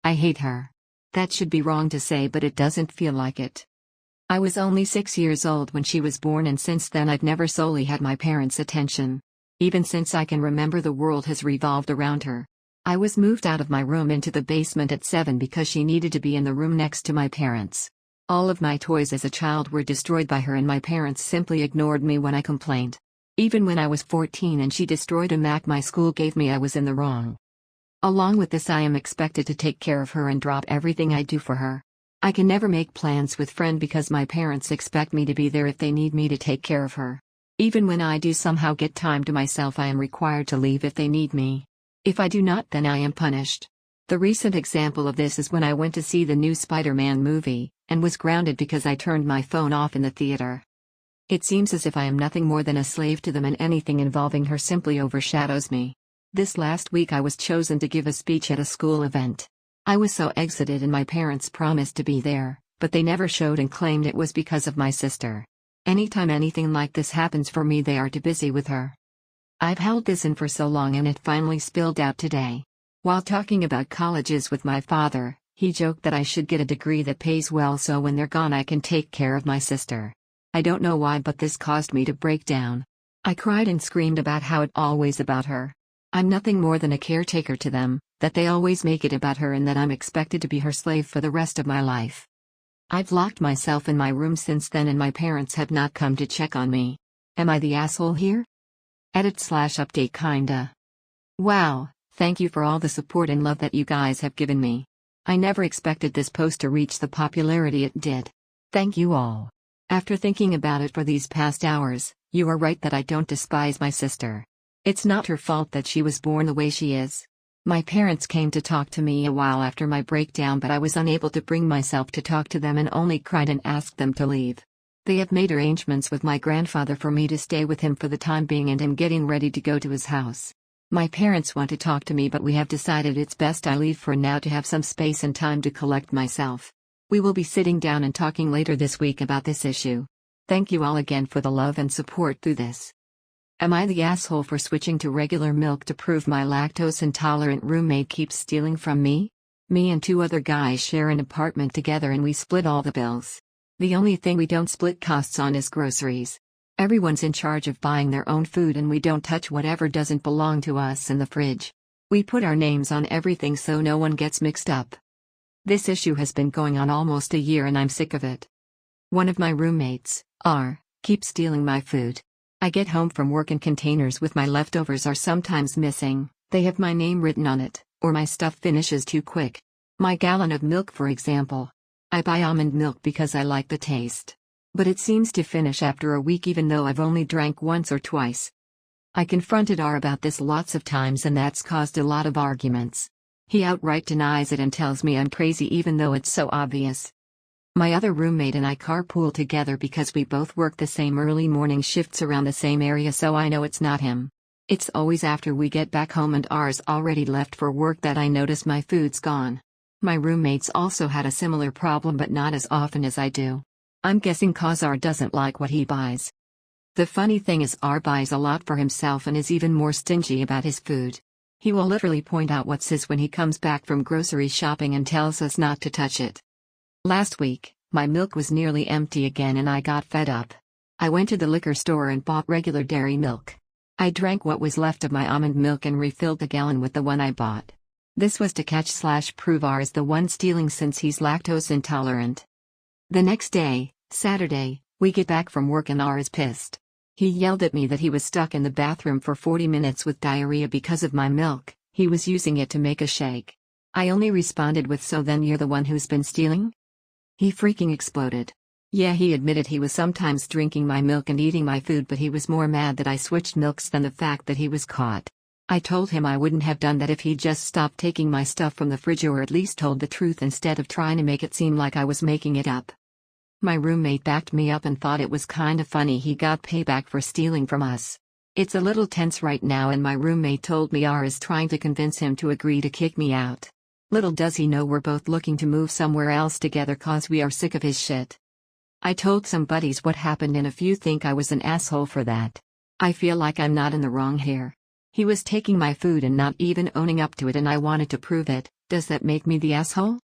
S1: I hate her. That should be wrong to say, but it doesn't feel like it. I was only 6 years old when she was born, and since then I've never solely had my parents' attention. Even since I can remember, the world has revolved around her. I was moved out of my room into the basement at 7 because she needed to be in the room next to my parents. All of my toys as a child were destroyed by her and my parents simply ignored me when I complained. Even when I was 14 and she destroyed a Mac my school gave me, I was in the wrong. Along with this, I am expected to take care of her and drop everything I do for her. I can never make plans with friend because my parents expect me to be there if they need me to take care of her. Even when I do somehow get time to myself, I am required to leave if they need me. If I do not, then I am punished. The recent example of this is when I went to see the new Spider-Man movie, and was grounded because I turned my phone off in the theater. It seems as if I am nothing more than a slave to them, and anything involving her simply overshadows me. This last week I was chosen to give a speech at a school event. I was so excited and my parents promised to be there, but they never showed and claimed it was because of my sister. Anytime anything like this happens for me, they are too busy with her. I've held this in for so long and it finally spilled out today. While talking about colleges with my father, he joked that I should get a degree that pays well so when they're gone I can take care of my sister. I don't know why, but this caused me to break down. I cried and screamed about how it's always about her. I'm nothing more than a caretaker to them, that they always make it about her and that I'm expected to be her slave for the rest of my life. I've locked myself in my room since then and my parents have not come to check on me. Am I the asshole here? Edit/update kinda. Wow, thank you for all the support and love that you guys have given me. I never expected this post to reach the popularity it did. Thank you all. After thinking about it for these past hours, you are right that I don't despise my sister. It's not her fault that she was born the way she is. My parents came to talk to me a while after my breakdown, but I was unable to bring myself to talk to them and only cried and asked them to leave. They have made arrangements with my grandfather for me to stay with him for the time being and am getting ready to go to his house. My parents want to talk to me, but we have decided it's best I leave for now to have some space and time to collect myself. We will be sitting down and talking later this week about this issue. Thank you all again for the love and support through this. Am I the asshole for switching to regular milk to prove my lactose intolerant roommate keeps stealing from me? Me and two other guys share an apartment together and we split all the bills. The only thing we don't split costs on is groceries. Everyone's in charge of buying their own food and we don't touch whatever doesn't belong to us in the fridge. We put our names on everything so no one gets mixed up. This issue has been going on almost a year and I'm sick of it. One of my roommates, R, keeps stealing my food. I get home from work and containers with my leftovers are sometimes missing, they have my name written on it, or my stuff finishes too quick. My gallon of milk, for example. I buy almond milk because I like the taste. But it seems to finish after a week even though I've only drank once or twice. I confronted R about this lots of times and that's caused a lot of arguments. He outright denies it and tells me I'm crazy even though it's so obvious. My other roommate and I carpool together because we both work the same early morning shifts around the same area so I know it's not him. It's always after we get back home and R's already left for work that I notice my food's gone. My roommates also had a similar problem but not as often as I do. I'm guessing cause R doesn't like what he buys. The funny thing is R buys a lot for himself and is even more stingy about his food. He will literally point out what's his when he comes back from grocery shopping and tells us not to touch it. Last week, my milk was nearly empty again and I got fed up. I went to the liquor store and bought regular dairy milk. I drank what was left of my almond milk and refilled the gallon with the one I bought. This was to catch/prove R is the one stealing since he's lactose intolerant. The next day, Saturday, we get back from work and R is pissed. He yelled at me that he was stuck in the bathroom for 40 minutes with diarrhea because of my milk. He was using it to make a shake. I only responded with, "So then you're the one who's been stealing?" He freaking exploded. Yeah, he admitted he was sometimes drinking my milk and eating my food, but he was more mad that I switched milks than the fact that he was caught. I told him I wouldn't have done that if he'd just stopped taking my stuff from the fridge or at least told the truth instead of trying to make it seem like I was making it up. My roommate backed me up and thought it was kinda funny he got payback for stealing from us. It's a little tense right now and my roommate told me R is trying to convince him to agree to kick me out. Little does he know we're both looking to move somewhere else together cause we are sick of his shit. I told some buddies what happened and a few think I was an asshole for that. I feel like I'm not in the wrong here. He was taking my food and not even owning up to it and I wanted to prove it. Does that make me the asshole?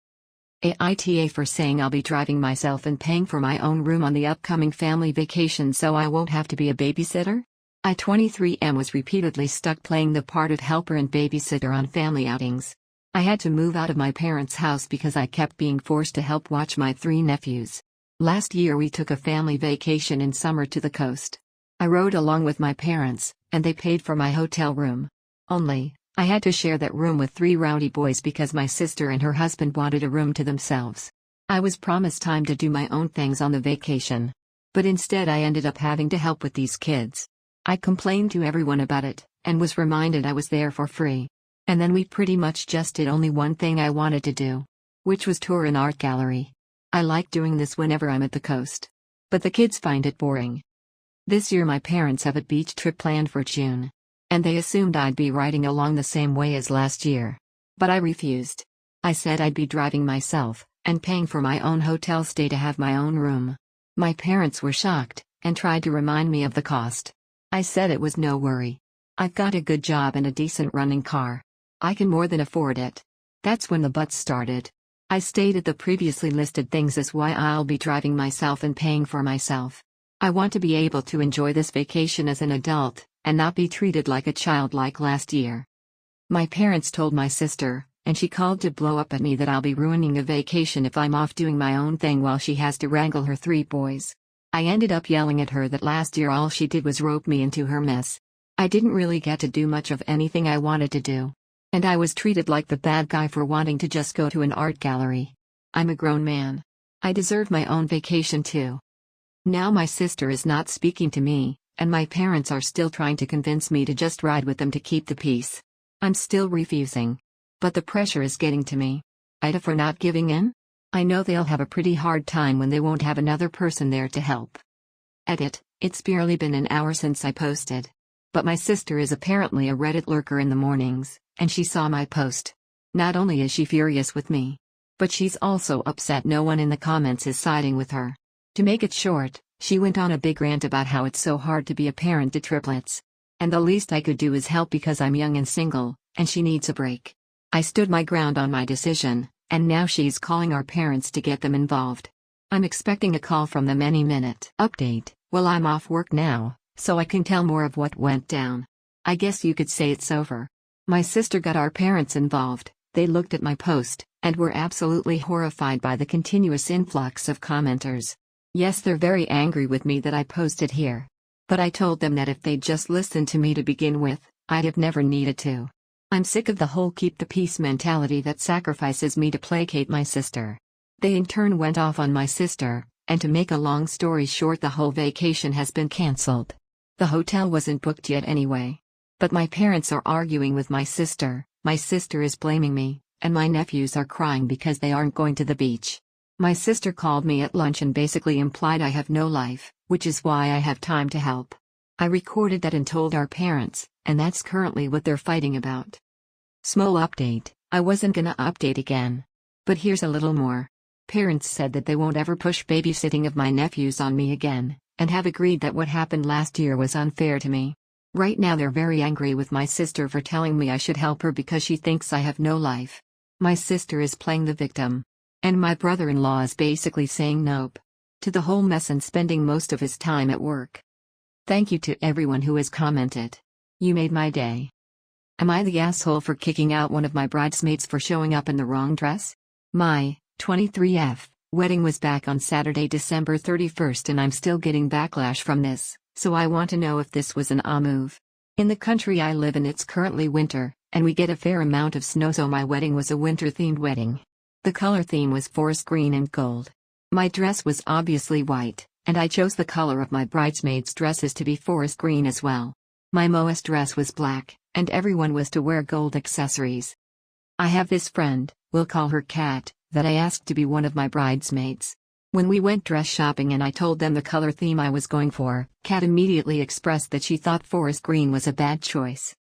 S1: AITA for saying I'll be driving myself and paying for my own room on the upcoming family vacation so I won't have to be a babysitter? I 23M was repeatedly stuck playing the part of helper and babysitter on family outings. I had to move out of my parents' house because I kept being forced to help watch my 3 nephews. Last year we took a family vacation in summer to the coast. I rode along with my parents, and they paid for my hotel room. Only, I had to share that room with 3 rowdy boys because my sister and her husband wanted a room to themselves. I was promised time to do my own things on the vacation. But instead I ended up having to help with these kids. I complained to everyone about it, and was reminded I was there for free. And then we pretty much just did only one thing I wanted to do. Which was tour an art gallery. I like doing this whenever I'm at the coast. But the kids find it boring. This year my parents have a beach trip planned for June. And they assumed I'd be riding along the same way as last year. But I refused. I said I'd be driving myself, and paying for my own hotel stay to have my own room. My parents were shocked, and tried to remind me of the cost. I said it was no worry. I've got a good job and a decent running car. I can more than afford it. That's when the buts started. I stated the previously listed things as why I'll be driving myself and paying for myself. I want to be able to enjoy this vacation as an adult, and not be treated like a child like last year. My parents told my sister, and she called to blow up at me that I'll be ruining a vacation if I'm off doing my own thing while she has to wrangle her 3 boys. I ended up yelling at her that last year all she did was rope me into her mess. I didn't really get to do much of anything I wanted to do. And I was treated like the bad guy for wanting to just go to an art gallery. I'm a grown man. I deserve my own vacation too. Now my sister is not speaking to me, and my parents are still trying to convince me to just ride with them to keep the peace. I'm still refusing. But the pressure is getting to me. AITA for not giving in? I know they'll have a pretty hard time when they won't have another person there to help. Edit, it's barely been an hour since I posted. But my sister is apparently a Reddit lurker in the mornings, and she saw my post. Not only is she furious with me, but she's also upset no one in the comments is siding with her. To make it short, she went on a big rant about how it's so hard to be a parent to triplets. And the least I could do is help because I'm young and single, and she needs a break. I stood my ground on my decision, and now she's calling our parents to get them involved. I'm expecting a call from them any minute. Update: well, I'm off work now, so I can tell more of what went down. I guess you could say it's over. My sister got our parents involved. They looked at my post, and were absolutely horrified by the continuous influx of commenters. Yes, they're very angry with me that I posted here. But I told them that if they'd just listened to me to begin with, I'd have never needed to. I'm sick of the whole keep the peace mentality that sacrifices me to placate my sister. They in turn went off on my sister, and to make a long story short, the whole vacation has been cancelled. The hotel wasn't booked yet anyway. But my parents are arguing with my sister is blaming me, and my nephews are crying because they aren't going to the beach. My sister called me at lunch and basically implied I have no life, which is why I have time to help. I recorded that and told our parents, and that's currently what they're fighting about. Small update: I wasn't gonna update again. But here's a little more. Parents said that they won't ever push babysitting of my nephews on me again, and have agreed that what happened last year was unfair to me. Right now they're very angry with my sister for telling me I should help her because she thinks I have no life. My sister is playing the victim. And my brother-in-law is basically saying nope to the whole mess and spending most of his time at work. Thank you to everyone who has commented. You made my day. Am I the asshole for kicking out one of my bridesmaids for showing up in the wrong dress? My 23F wedding was back on Saturday, December 31st, and I'm still getting backlash from this, so I want to know if this was an move. In the country I live in, it's currently winter, and we get a fair amount of snow, so my wedding was a winter-themed wedding. The color theme was forest green and gold. My dress was obviously white, and I chose the color of my bridesmaids' dresses to be forest green as well. My Moa's dress was black, and everyone was to wear gold accessories. I have this friend, we'll call her Kat, that I asked to be one of my bridesmaids. When we went dress shopping and I told them the color theme I was going for, Kat immediately expressed that she thought forest green was a bad choice.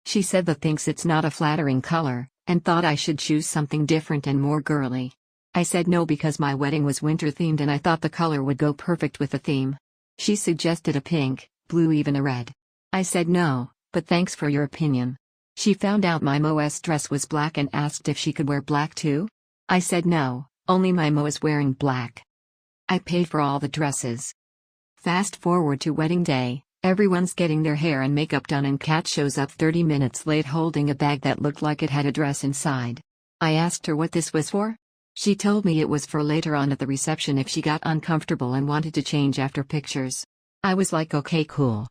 S1: She said that thinks it's not a flattering color, and thought I should choose something different and more girly. I said no because my wedding was winter-themed and I thought the color would go perfect with the theme. She suggested a pink, blue, even a red. I said no, but thanks for your opinion. She found out my Moa's dress was black and asked if she could wear black too. I said no, only my Mo is wearing black. I paid for all the dresses. Fast forward to wedding day. Everyone's getting their hair and makeup done and Kat shows up 30 minutes late holding a bag that looked like it had a dress inside. I asked her what this was for. She told me it was for later on at the reception if she got uncomfortable and wanted to change after pictures. I was like, okay, cool.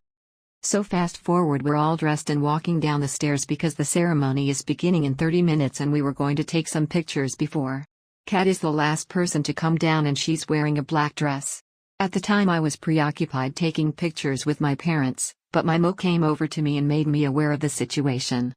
S1: So fast forward, we're all dressed and walking down the stairs because the ceremony is beginning in 30 minutes and we were going to take some pictures before. Kat is the last person to come down and she's wearing a black dress. At the time I was preoccupied taking pictures with my parents, but my Mo came over to me and made me aware of the situation.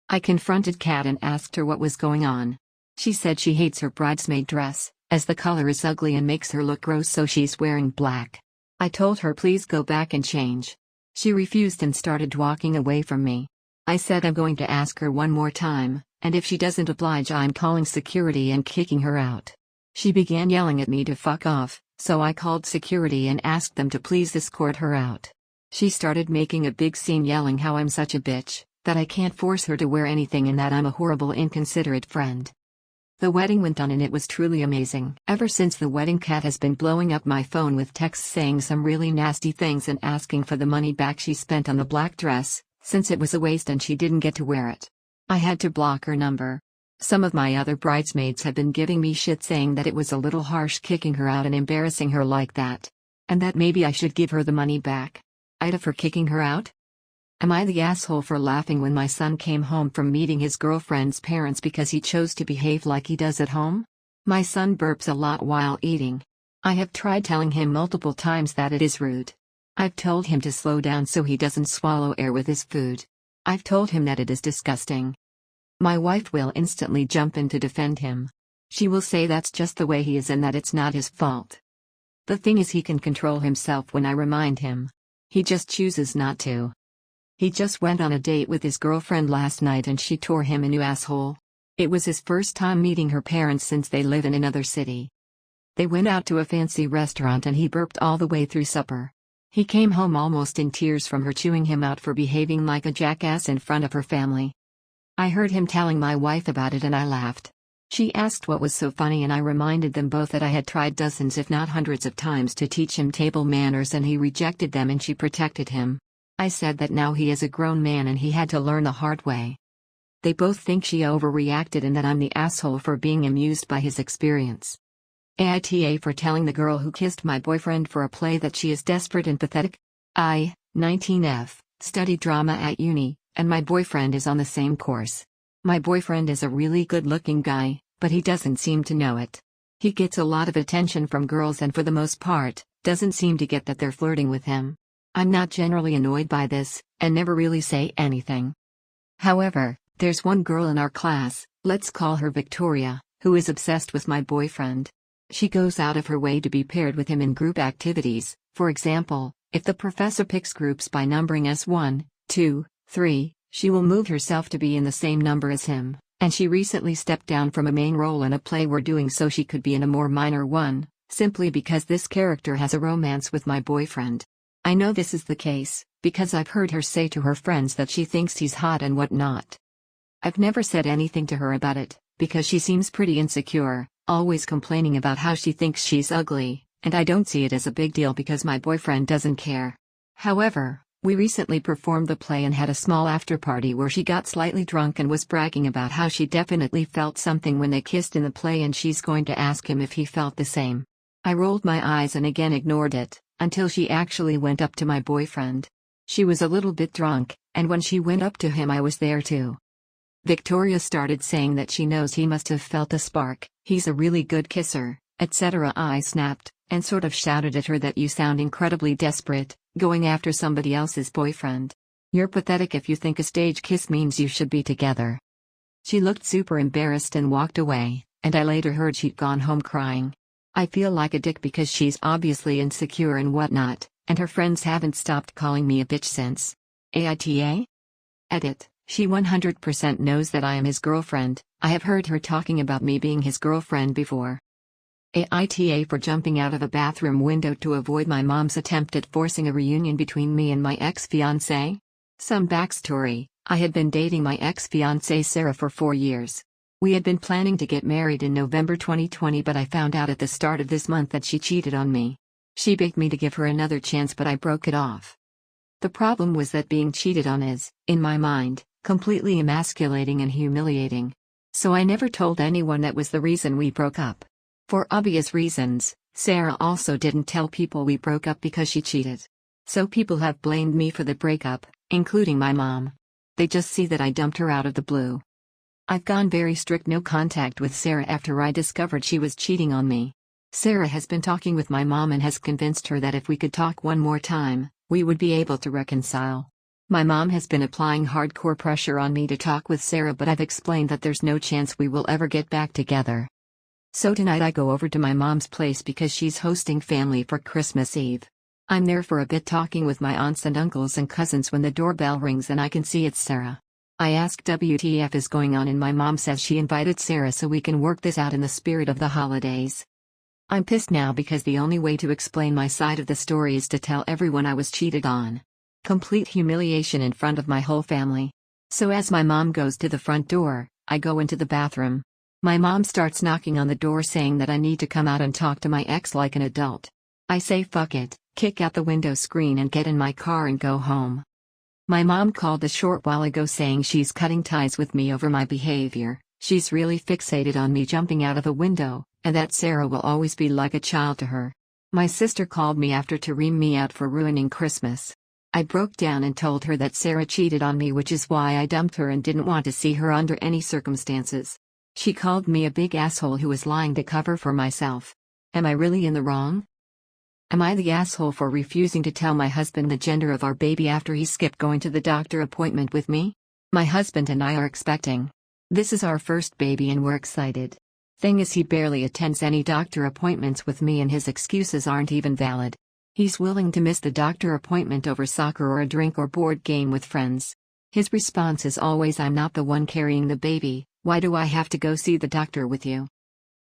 S1: I confronted Kat and asked her what was going on. She said she hates her bridesmaid dress, as the color is ugly and makes her look gross, so she's wearing black. I told her please go back and change. She refused and started walking away from me. I said I'm going to ask her one more time, and if she doesn't oblige I'm calling security and kicking her out. She began yelling at me to fuck off. So I called security and asked them to please escort her out. She started making a big scene yelling how I'm such a bitch, that I can't force her to wear anything and that I'm a horrible inconsiderate friend. The wedding went on and it was truly amazing. Ever since the wedding, Kat has been blowing up my phone with texts saying some really nasty things and asking for the money back she spent on the black dress, since it was a waste and she didn't get to wear it. I had to block her number. Some of my other bridesmaids have been giving me shit saying that it was a little harsh kicking her out and embarrassing her like that. And that maybe I should give her the money back. AITA for kicking her out? Am I the asshole for laughing when my son came home from meeting his girlfriend's parents because he chose to behave like he does at home? My son burps a lot while eating. I have tried telling him multiple times that it is rude. I've told him to slow down so he doesn't swallow air with his food. I've told him that it is disgusting. My wife will instantly jump in to defend him. She will say that's just the way he is and that it's not his fault. The thing is, he can control himself when I remind him. He just chooses not to. He just went on a date with his girlfriend last night and she tore him a new asshole. It was his first time meeting her parents since they live in another city. They went out to a fancy restaurant and he burped all the way through supper. He came home almost in tears from her chewing him out for behaving like a jackass in front of her family. I heard him telling my wife about it and I laughed. She asked what was so funny and I reminded them both that I had tried dozens if not hundreds of times to teach him table manners and he rejected them and she protected him. I said that now he is a grown man and he had to learn the hard way. They both think she overreacted and that I'm the asshole for being amused by his experience. AITA for telling the girl who kissed my boyfriend for a play that she is desperate and pathetic. I, 19F, studied drama at uni, and my boyfriend is on the same course. My boyfriend is a really good-looking guy, but he doesn't seem to know it. He gets a lot of attention from girls and for the most part, doesn't seem to get that they're flirting with him. I'm not generally annoyed by this, and never really say anything. However, there's one girl in our class, let's call her Victoria, who is obsessed with my boyfriend. She goes out of her way to be paired with him in group activities. For example, if the professor picks groups by numbering as 1, 2, 3, she will move herself to be in the same number as him, and she recently stepped down from a main role in a play we're doing so she could be in a more minor one, simply because this character has a romance with my boyfriend. I know this is the case, because I've heard her say to her friends that she thinks he's hot and whatnot. I've never said anything to her about it, because she seems pretty insecure, always complaining about how she thinks she's ugly, and I don't see it as a big deal because my boyfriend doesn't care. However, we recently performed the play and had a small after-party where she got slightly drunk and was bragging about how she definitely felt something when they kissed in the play and she's going to ask him if he felt the same. I rolled my eyes and again ignored it, until she actually went up to my boyfriend. She was a little bit drunk, and when she went up to him I was there too. Victoria started saying that she knows he must have felt a spark, he's a really good kisser, etc. I snapped, and sort of shouted at her that you sound incredibly desperate, going after somebody else's boyfriend. You're pathetic if you think a stage kiss means you should be together. She looked super embarrassed and walked away, and I later heard she'd gone home crying. I feel like a dick because she's obviously insecure and whatnot, and her friends haven't stopped calling me a bitch since. AITA? Edit. She 100% knows that I am his girlfriend. I have heard her talking about me being his girlfriend before. AITA for jumping out of a bathroom window to avoid my mom's attempt at forcing a reunion between me and my ex-fiancé? Some backstory: I had been dating my ex-fiancée Sarah for 4 years. We had been planning to get married in November 2020, but I found out at the start of this month that she cheated on me. She begged me to give her another chance, but I broke it off. The problem was that being cheated on is, in my mind, completely emasculating and humiliating. So I never told anyone that was the reason we broke up. For obvious reasons, Sarah also didn't tell people we broke up because she cheated. So people have blamed me for the breakup, including my mom. They just see that I dumped her out of the blue. I've gone very strict no contact with Sarah after I discovered she was cheating on me. Sarah has been talking with my mom and has convinced her that if we could talk one more time, we would be able to reconcile. My mom has been applying hardcore pressure on me to talk with Sarah, but I've explained that there's no chance we will ever get back together. So tonight I go over to my mom's place because she's hosting family for Christmas Eve. I'm there for a bit talking with my aunts and uncles and cousins when the doorbell rings and I can see it's Sarah. I ask WTF is going on and my mom says she invited Sarah so we can work this out in the spirit of the holidays. I'm pissed now because the only way to explain my side of the story is to tell everyone I was cheated on. Complete humiliation in front of my whole family. So as my mom goes to the front door, I go into the bathroom. My mom starts knocking on the door saying that I need to come out and talk to my ex like an adult. I say fuck it, kick out the window screen and get in my car and go home. My mom called a short while ago saying she's cutting ties with me over my behavior. She's really fixated on me jumping out of a window, and that Sarah will always be like a child to her. My sister called me after to ream me out for ruining Christmas. I broke down and told her that Sarah cheated on me, which is why I dumped her and didn't want to see her under any circumstances. She called me a big asshole who was lying to cover for myself. Am I really in the wrong? Am I the asshole for refusing to tell my husband the gender of our baby after he skipped going to the doctor appointment with me? My husband and I are expecting. This is our first baby and we're excited. Thing is, he barely attends any doctor appointments with me and his excuses aren't even valid. He's willing to miss the doctor appointment over soccer or a drink or board game with friends. His response is always, I'm not the one carrying the baby, why do I have to go see the doctor with you?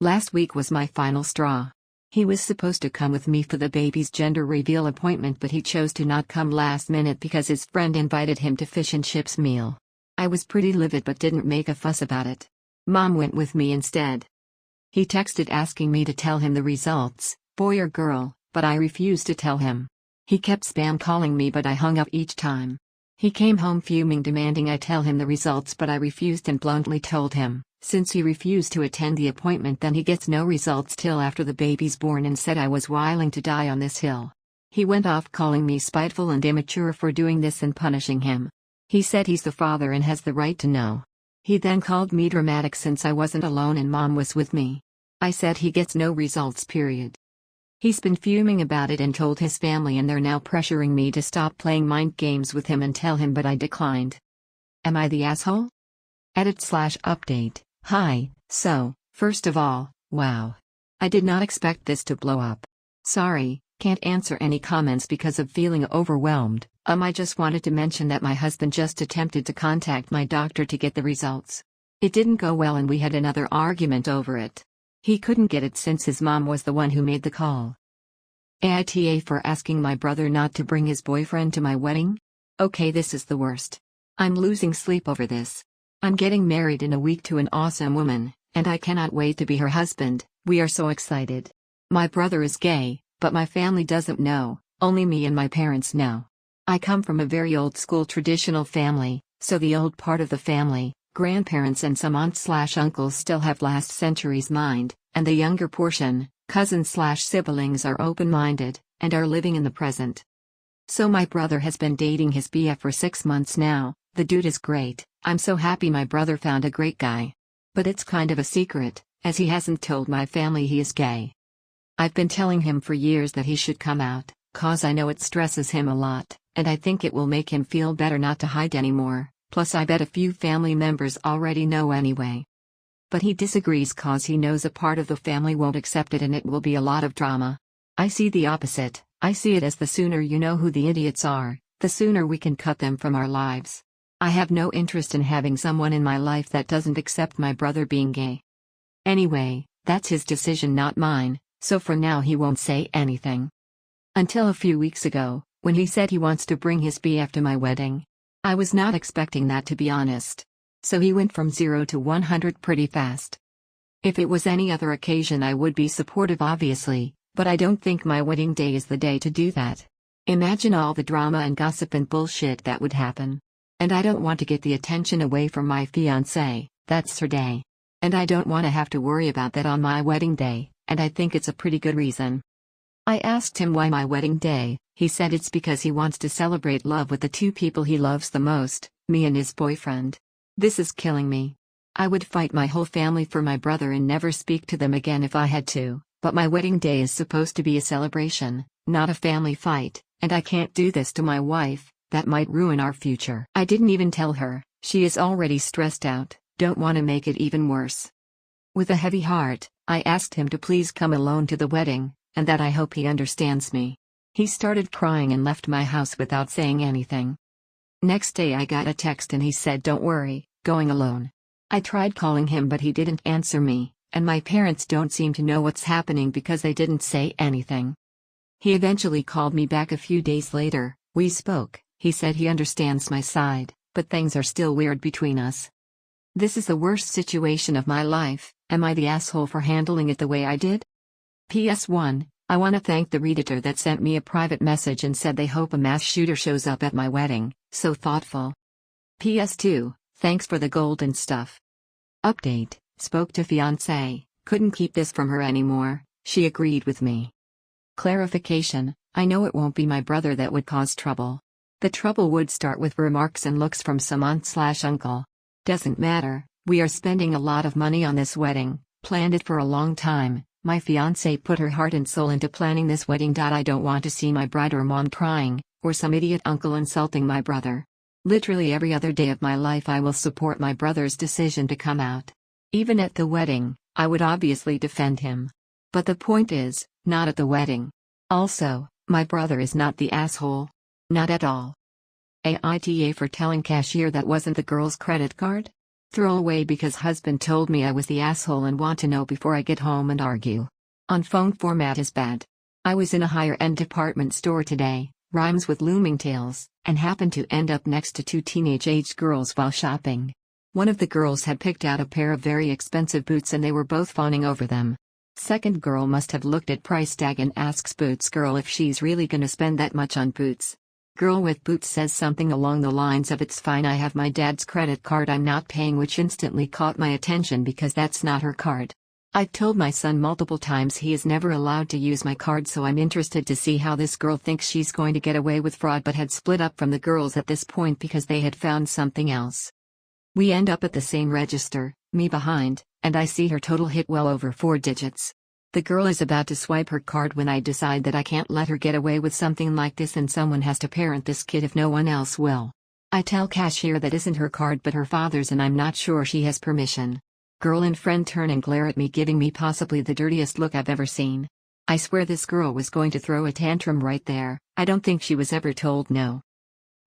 S1: Last week was my final straw. He was supposed to come with me for the baby's gender reveal appointment, but he chose to not come last minute because his friend invited him to fish and chips meal. I was pretty livid but didn't make a fuss about it. Mom went with me instead. He texted asking me to tell him the results, boy or girl, but I refused to tell him. He kept spam calling me but I hung up each time. He came home fuming demanding I tell him the results but I refused and bluntly told him, since he refused to attend the appointment then he gets no results till after the baby's born and said I was willing to die on this hill. He went off calling me spiteful and immature for doing this and punishing him. He said he's the father and has the right to know. He then called me dramatic since I wasn't alone and mom was with me. I said he gets no results period. He's been fuming about it and told his family and they're now pressuring me to stop playing mind games with him and tell him but I declined. Am I the asshole? Edit/update. Hi, so, first of all, wow. I did not expect this to blow up. Sorry, can't answer any comments because of feeling overwhelmed. I just wanted to mention that my husband just attempted to contact my doctor to get the results. It didn't go well and we had another argument over it. He couldn't get it since his mom was the one who made the call. AITA for asking my brother not to bring his boyfriend to my wedding? Okay, this is the worst. I'm losing sleep over this. I'm getting married in a week to an awesome woman, and I cannot wait to be her husband. We are so excited. My brother is gay, but my family doesn't know, only me and my parents know. I come from a very old school traditional family, so the old part of the family, grandparents and some aunts/uncles still have last century's mind, and the younger portion, cousins/siblings are open-minded, and are living in the present. So my brother has been dating his BF for 6 months now. The dude is great, I'm so happy my brother found a great guy. But it's kind of a secret, as he hasn't told my family he is gay. I've been telling him for years that he should come out, cause I know it stresses him a lot, and I think it will make him feel better not to hide anymore, plus I bet a few family members already know anyway. But he disagrees cause he knows a part of the family won't accept it and it will be a lot of drama. I see the opposite. I see it as the sooner you know who the idiots are, the sooner we can cut them from our lives. I have no interest in having someone in my life that doesn't accept my brother being gay. Anyway, that's his decision not mine, so for now he won't say anything. Until a few weeks ago, when he said he wants to bring his BF to my wedding. I was not expecting that to be honest. So he went from 0 to 100 pretty fast. If it was any other occasion I would be supportive obviously, but I don't think my wedding day is the day to do that. Imagine all the drama and gossip and bullshit that would happen. And I don't want to get the attention away from my fiancée, that's her day. And I don't want to have to worry about that on my wedding day, and I think it's a pretty good reason. I asked him why my wedding day. He said it's because he wants to celebrate love with the two people he loves the most, me and his boyfriend. This is killing me. I would fight my whole family for my brother and never speak to them again if I had to, but my wedding day is supposed to be a celebration, not a family fight, and I can't do this to my wife, that might ruin our future. I didn't even tell her, she is already stressed out, don't want to make it even worse. With a heavy heart, I asked him to please come alone to the wedding, and that I hope he understands me. He started crying and left my house without saying anything. Next day I got a text and he said don't worry, going alone. I tried calling him but he didn't answer me, and my parents don't seem to know what's happening because they didn't say anything. He eventually called me back a few days later, we spoke, he said he understands my side, but things are still weird between us. This is the worst situation of my life, am I the asshole for handling it the way I did? PS1, I want to thank the Redditor that sent me a private message and said they hope a mass shooter shows up at my wedding, so thoughtful. PS2, thanks for the golden stuff. Update, spoke to fiancé, couldn't keep this from her anymore, she agreed with me. Clarification, I know it won't be my brother that would cause trouble. The trouble would start with remarks and looks from some aunt/uncle. Doesn't matter, we are spending a lot of money on this wedding, planned it for a long time. My fiancé put her heart and soul into planning this wedding. I don't want to see my bride or mom crying, or some idiot uncle insulting my brother. Literally every other day of my life I will support my brother's decision to come out. Even at the wedding, I would obviously defend him. But the point is, not at the wedding. Also, my brother is not the asshole. Not at all. AITA for telling cashier that wasn't the girl's credit card? Throw away because husband told me I was the asshole and want to know before I get home and argue. On phone format is bad. I was in a higher-end department store today, rhymes with looming tales, and happened to end up next to two teenage-aged girls while shopping. One of the girls had picked out a pair of very expensive boots and they were both fawning over them. Second girl must have looked at price tag and asks Boots girl if she's really gonna spend that much on boots. Girl with boots says something along the lines of "It's fine, I have my dad's credit card, I'm not paying," which instantly caught my attention because that's not her card. I've told my son multiple times he is never allowed to use my card, so I'm interested to see how this girl thinks she's going to get away with fraud, but had split up from the girls at this point because they had found something else. We end up at the same register, me behind, and I see her total hit well over 4 digits. The girl is about to swipe her card when I decide that I can't let her get away with something like this and someone has to parent this kid if no one else will. I tell cashier that isn't her card but her father's and I'm not sure she has permission. Girl and friend turn and glare at me, giving me possibly the dirtiest look I've ever seen. I swear this girl was going to throw a tantrum right there. I don't think she was ever told no.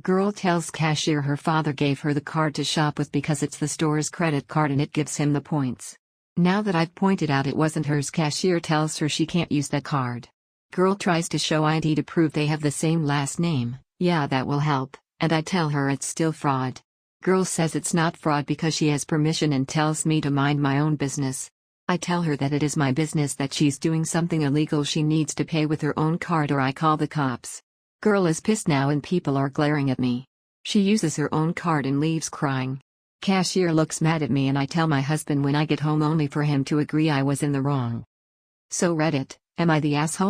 S1: Girl tells cashier her father gave her the card to shop with because it's the store's credit card and it gives him the points. Now that I've pointed out it wasn't hers, cashier tells her she can't use that card. Girl tries to show ID to prove they have the same last name. Yeah, that will help, and I tell her it's still fraud. Girl says it's not fraud because she has permission and tells me to mind my own business. I tell her that it is my business, that she's doing something illegal, she needs to pay with her own card or I call the cops. Girl is pissed now and people are glaring at me. She uses her own card and leaves crying. Cashier looks mad at me and I tell my husband when I get home only for him to agree I was in the wrong. So Reddit, am I the asshole?